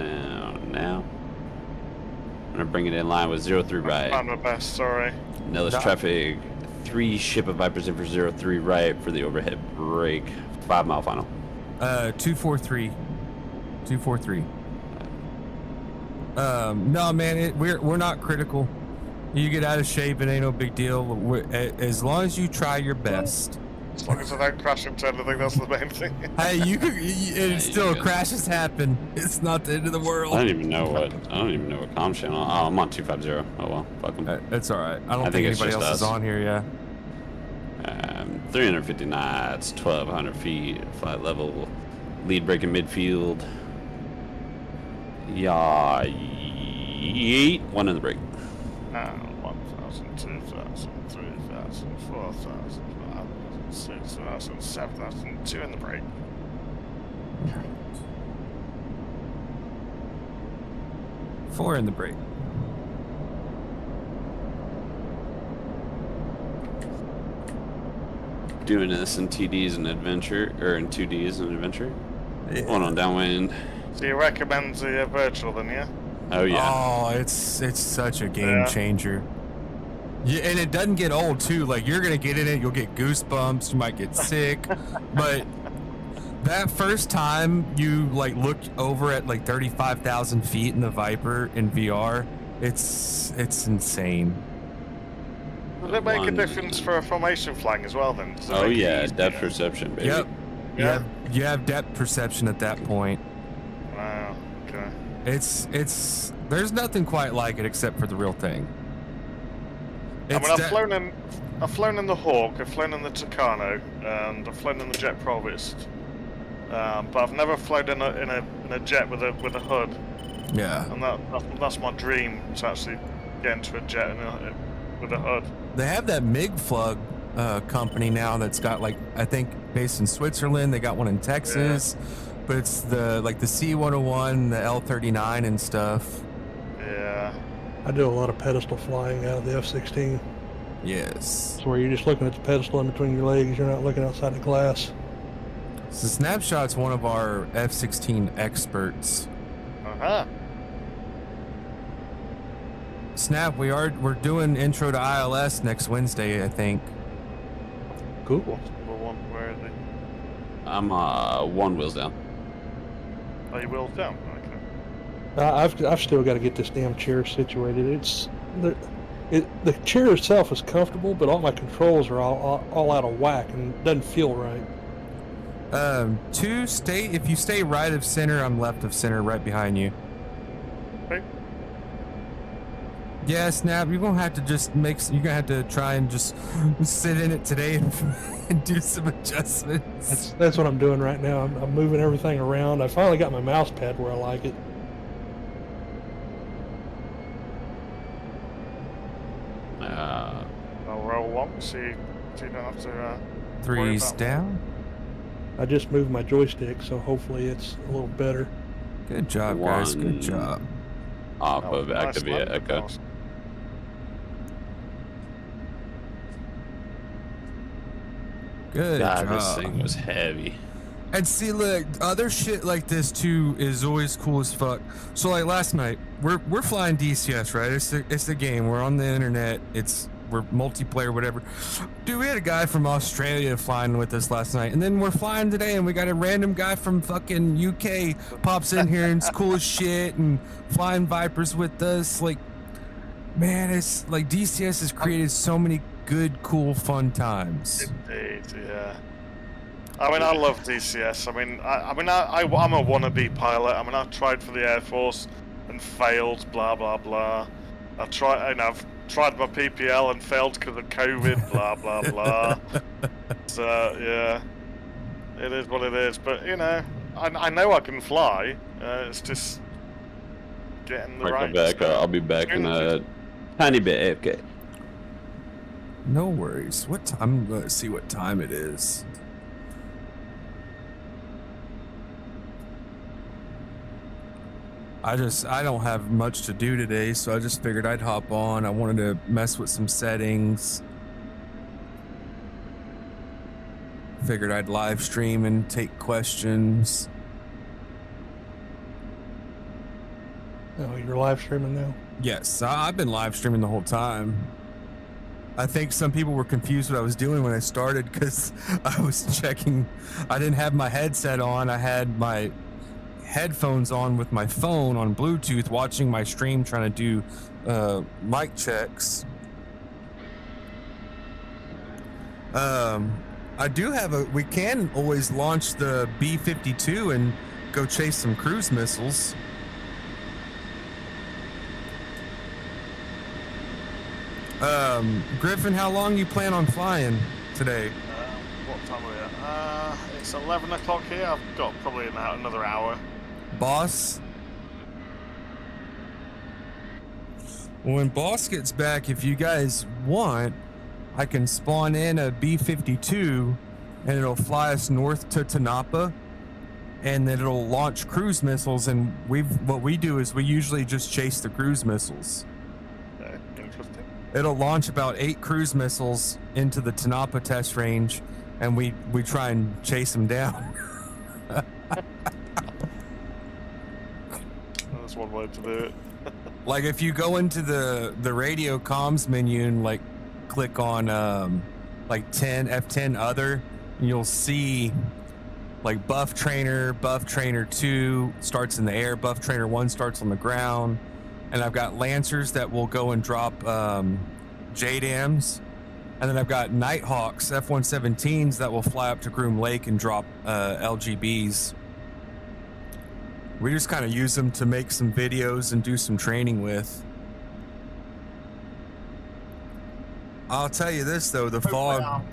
I'm going to bring it in line with 03 right. I'm the best, sorry. Nellis traffic. 3 ship of Vipers in for 03 right for the overhead brake. 5 mile final. 243. No, man, we're not critical. You get out of shape, it ain't no big deal. As long as you try your best. As long as I don't crash into anything, that's the main thing. Hey, still crashes happen. It's not the end of the world. I don't even know what comm channel. Oh, I'm on 250. Oh well, fuck them. That's all right. I don't think anybody else is on here. Yeah. 350 knots, 1,200 feet, flight level, lead brake in midfield. Yeah, yeet. 1 in the brake. 1,000, 2,000, 3,000, 4,000, 5,000, 6,000, 7,000, 2 in the brake. Four in the brake. Doing this in TDs and adventure, or in 2Ds and adventure. One on downwind. So you recommend the virtual then, yeah? Oh yeah. Oh, it's such a game changer. Yeah, and it doesn't get old too. Like you're gonna get in it, you'll get goosebumps, you might get sick, but that first time you like look over at like 35,000 feet in the Viper in VR, it's insane. Does it make a difference for a formation flying as well then? Oh yeah, depth perception, baby. Yep. Yeah. You have depth perception at that point. Wow. Okay. It's there's nothing quite like it except for the real thing. I've flown in the Hawk, I've flown in the Tucano, and I've flown in the Jet Provost. But I've never flown in a jet with a hood. Yeah. And that's my dream, to actually get into a jet with a hood. They have that MiG Flug company now that's got like I think based in Switzerland. They got one in Texas, but it's the C-101, the L-39 and stuff. Yeah. I do a lot of pedestal flying out of the F-16. Yes. It's where you're just looking at the pedestal in between your legs. You're not looking outside the glass. So Snapshot's one of our F-16 experts. Uh-huh. Snap, we're doing Intro to ILS next Wednesday, I think. Cool. Where are they? I'm 1 wheels down. Oh, you wheels down? Okay. I've still got to get this damn chair situated. The chair itself is comfortable, but all my controls are all out of whack and it doesn't feel right. If you stay right of center, I'm left of center, right behind you. Okay. Yeah, Snap, you're gonna have to try and just sit in it today and do some adjustments. That's what I'm doing right now. I'm moving everything around. I finally got my mouse pad where I like it. I'll roll along, so you don't have to. Three's down. I just moved my joystick, so hopefully it's a little better. Good job, guys. Good job. Off of activate echo. Good God, job. this thing was heavy. And see, look, other shit like this too is always cool as fuck. So like last night, we're flying DCS, right? It's the game. We're on the internet. We're multiplayer, whatever. Dude, we had a guy from Australia flying with us last night, and then we're flying today, and we got a random guy from fucking UK pops in here and it's cool as shit and flying Vipers with us. Like, man, it's like DCS has created so many good, cool, fun times. Indeed, yeah. I mean, I love DCS. I mean, I'm a wannabe pilot. I mean, I tried for the Air Force and failed. Blah blah blah. I've tried my PPL and failed because of COVID. Blah blah blah. So yeah, it is what it is. But you know, I know I can fly. It's just getting the right. I'll be back in a tiny bit. Okay. No worries. I'm gonna see what time it is. I don't have much to do today, so I just figured I'd hop on. I wanted to mess with some settings. Figured I'd live stream and take questions. Oh, you're live streaming now? Yes, I've been live streaming the whole time. I think some people were confused what I was doing when I started because I was checking. I didn't have my headset on. I had my headphones on with my phone on Bluetooth, watching my stream, trying to do mic checks. I do have we can always launch the B-52 and go chase some cruise missiles. Griffin, how long you plan on flying today? What time are we at? It's 11 o'clock here. I've got probably another hour. Boss? When Boss gets back, if you guys want, I can spawn in a B-52 and it'll fly us north to Tanapa, and then it'll launch cruise missiles, and what we do is we usually just chase the cruise missiles. Okay, interesting. It'll launch about 8 cruise missiles into the Tanapa test range, and we try and chase them down. That's one way to do it. Like if you go into the radio comms menu and like click on like F10 other, you'll see like Buff Trainer 2 starts in the air, Buff Trainer 1 starts on the ground, and I've got Lancers that will go and drop JDAMs, and then I've got Nighthawks F-117s that will fly up to Groom Lake and drop LGBs. We just kind of use them to make some videos and do some training with. I'll tell you this though, the fog.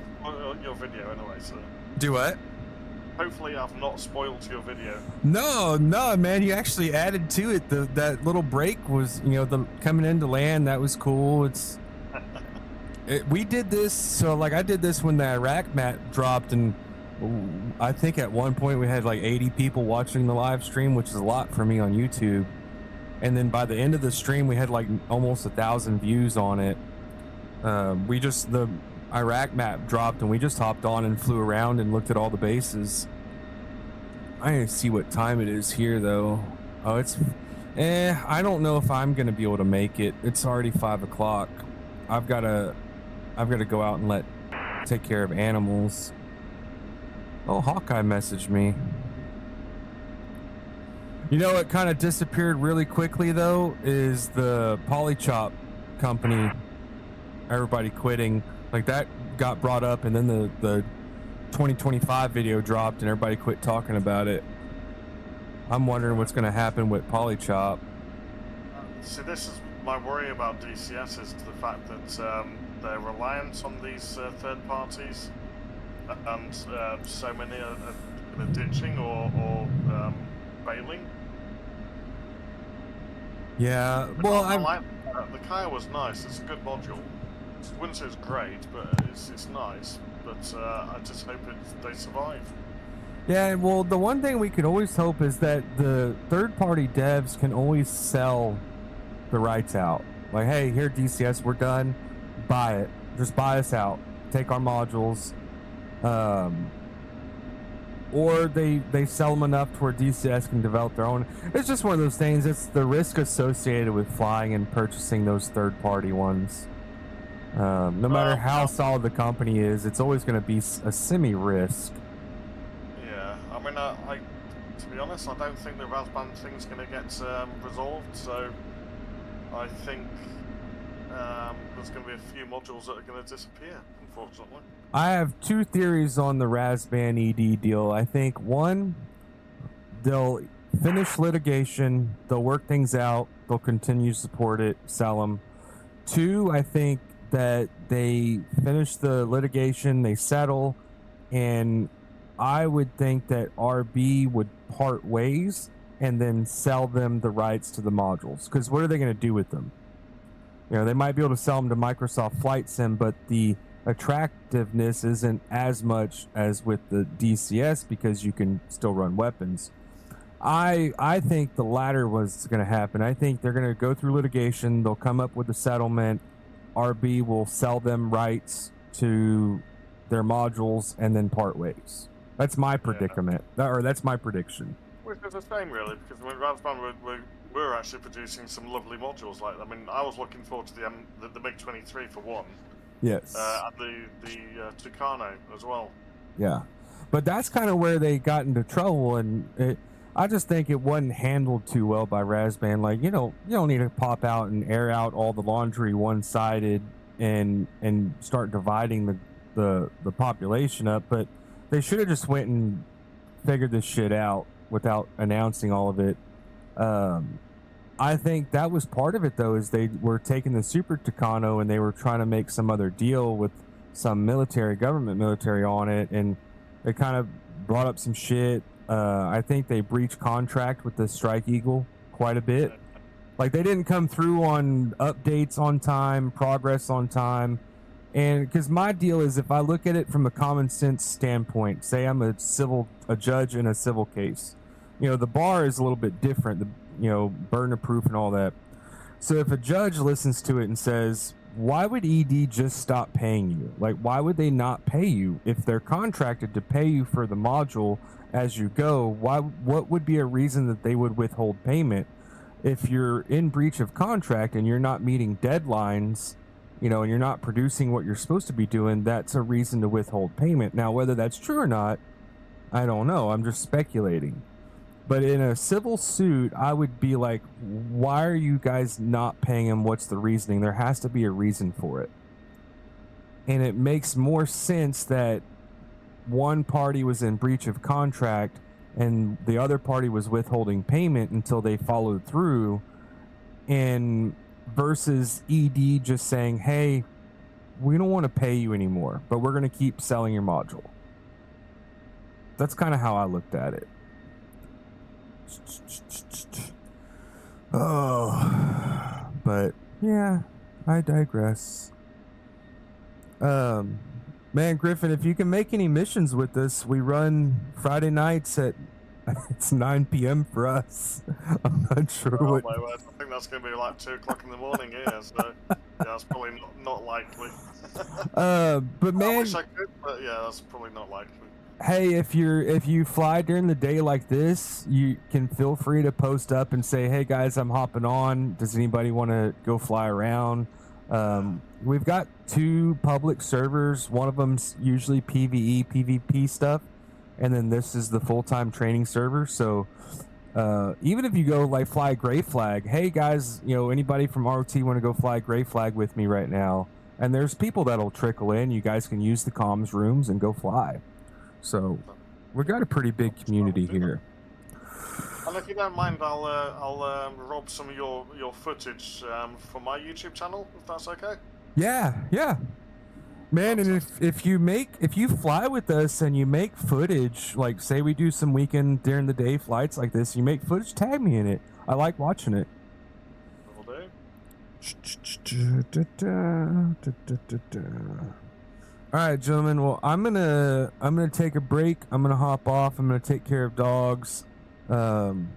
Your video anyway, so. Do what? Hopefully I've not spoiled your video. No, man, you actually added to it. That little break was, the coming into land. That was cool. We did this, so like I did this when the Iraq map dropped, and I think at one point we had like 80 people watching the live stream, which is a lot for me on YouTube. And then by the end of the stream, we had like almost 1,000 views on it. The Iraq map dropped, and we just hopped on and flew around and looked at all the bases. I didn't see what time it is here though. Oh, I don't know if I'm gonna be able to make it. It's already 5 o'clock. I've gotta go out and take care of animals. Oh, Hawkeye messaged me. It kind of disappeared really quickly though, is the Polychop company. Everybody quitting. Like that got brought up, and then the 2025 video dropped and everybody quit talking about it. I'm wondering what's going to happen with Polychop. See, this is my worry about DCS, is the fact that their reliance on these third parties, and so many are ditching or failing. Yeah, well, the Kaya was nice. It's a good module. I wouldn't say it's great, but it's nice. But I just hope they survive. Yeah, well, the one thing we could always hope is that the third-party devs can always sell the rights out. Like, hey, here DCS, we're done. Buy it. Just buy us out. Take our modules. Or they sell them enough to where DCS can develop their own. It's just one of those things. It's the risk associated with flying and purchasing those third-party ones. No matter how solid the company is, it's always going to be a semi-risk. Yeah, I mean, to be honest, I don't think the Razban thing's going to get resolved, so I think there's going to be a few modules that are going to disappear, unfortunately. I have two theories on the Razban ED deal. I think one, they'll finish litigation, they'll work things out, they'll continue to support it, sell them. Two, I think that they finish the litigation, they settle, and I would think that RB would part ways and then sell them the rights to the modules. Because what are they going to do with them? You know, they might be able to sell them to Microsoft Flight Sim, but the attractiveness isn't as much as with the DCS because you can still run weapons. I think the latter was going to happen. I think they're going to go through litigation. They'll come up with a settlement. RB will sell them rights to their modules and then part ways. That's my predicament, or that's my prediction. Which is a shame, really, because I mean, Razban we're actually producing some lovely modules. Like, I mean, I was looking forward to the MiG-23 for one. Yes. And the Tucano as well. Yeah, but that's kind of where they got into trouble, and I just think it wasn't handled too well by Razban. Like, you don't need to pop out and air out all the laundry one-sided and start dividing the population up, but they should have just went and figured this shit out without announcing all of it. I think that was part of it, though, is they were taking the Super Tucano and they were trying to make some other deal with some government military on it, and they kind of brought up some shit. I think they breached contract with the Strike Eagle quite a bit. Like, they didn't come through on updates on time, progress on time. And because my deal is, if I look at it from a common sense standpoint, say I'm a judge in a civil case, the bar is a little bit different, burden of proof and all that. So if a judge listens to it and says, why would ED just stop paying you? Like, why would they not pay you if they're contracted to pay you for the module as you go? What would be a reason that they would withhold payment? If you're in breach of contract and you're not meeting deadlines, and you're not producing what you're supposed to be doing, that's a reason to withhold payment. Now, whether that's true or not, I don't know. I'm just speculating. But in a civil suit, I would be like, why are you guys not paying him? What's the reasoning? There has to be a reason for it. And it makes more sense that one party was in breach of contract and the other party was withholding payment until they followed through, and versus ED just saying, hey, we don't want to pay you anymore, but we're going to keep selling your module. That's kind of how I looked at it. Oh, but yeah, I digress. Man, Griffin, if you can make any missions with us, we run Friday nights at it's 9 p.m. for us. I'm not sure what. My word. I think that's going to be like 2 o'clock in the morning here, so yeah, that's probably not likely. But man, I wish I could, but yeah, that's probably not likely. Hey, if you fly during the day like this, you can feel free to post up and say, hey guys, I'm hopping on. Does anybody want to go fly around? We've got 2 public servers. One of them's usually PvE, PvP stuff, and then this is the full-time training server. So even if you go like fly Gray Flag, hey guys, anybody from ROT want to go fly Gray Flag with me right now? And there's people that'll trickle in. You guys can use the comms rooms and go fly. So we've got a pretty big community here. And if you don't mind, I'll rob some of your footage for my YouTube channel, if that's okay. Yeah, man. And if you fly with us and you make footage, like say we do some weekend during the day flights like this, you make footage, tag me in it. I like watching it. Will do. All right, gentlemen. Well, I'm gonna take a break. I'm gonna hop off. I'm gonna take care of dogs, and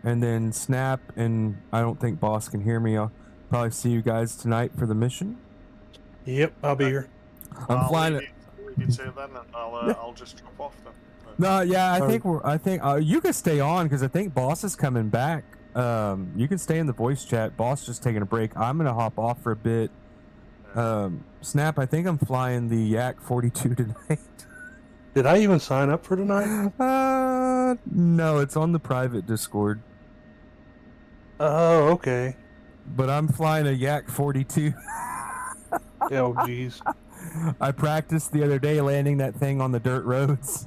then Snap. And I don't think Boss can hear me. I'll probably see you guys tonight for the mission. Yep, I'll be here. I'm flying it. You say then, and I'll just drop off then. No, yeah, I think you can stay on because I think Boss is coming back. You can stay in the voice chat. Boss just taking a break. I'm gonna hop off for a bit. Snap, I think I'm flying the Yak 42 tonight. Did I even sign up for tonight? No, it's on the private Discord. Oh, okay. but I'm flying a Yak 42. Oh, jeez. I practiced the other day landing that thing on the dirt roads.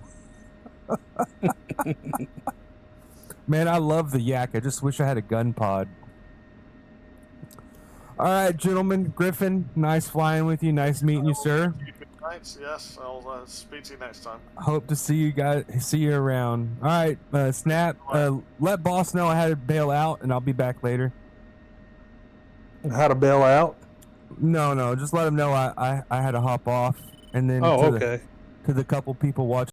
Man, I love the Yak. I just wish I had a gun pod. All right, gentlemen. Griffin, nice flying with you. Nice meeting you, sir. Thanks. Yes, I'll speak to you next time. Hope to see you guys. See you around. All right, Snap. Let boss know I had to bail out, and I'll be back later. How to bail out? No, just let him know I had to hop off, and then Oh, to okay. the couple people watching.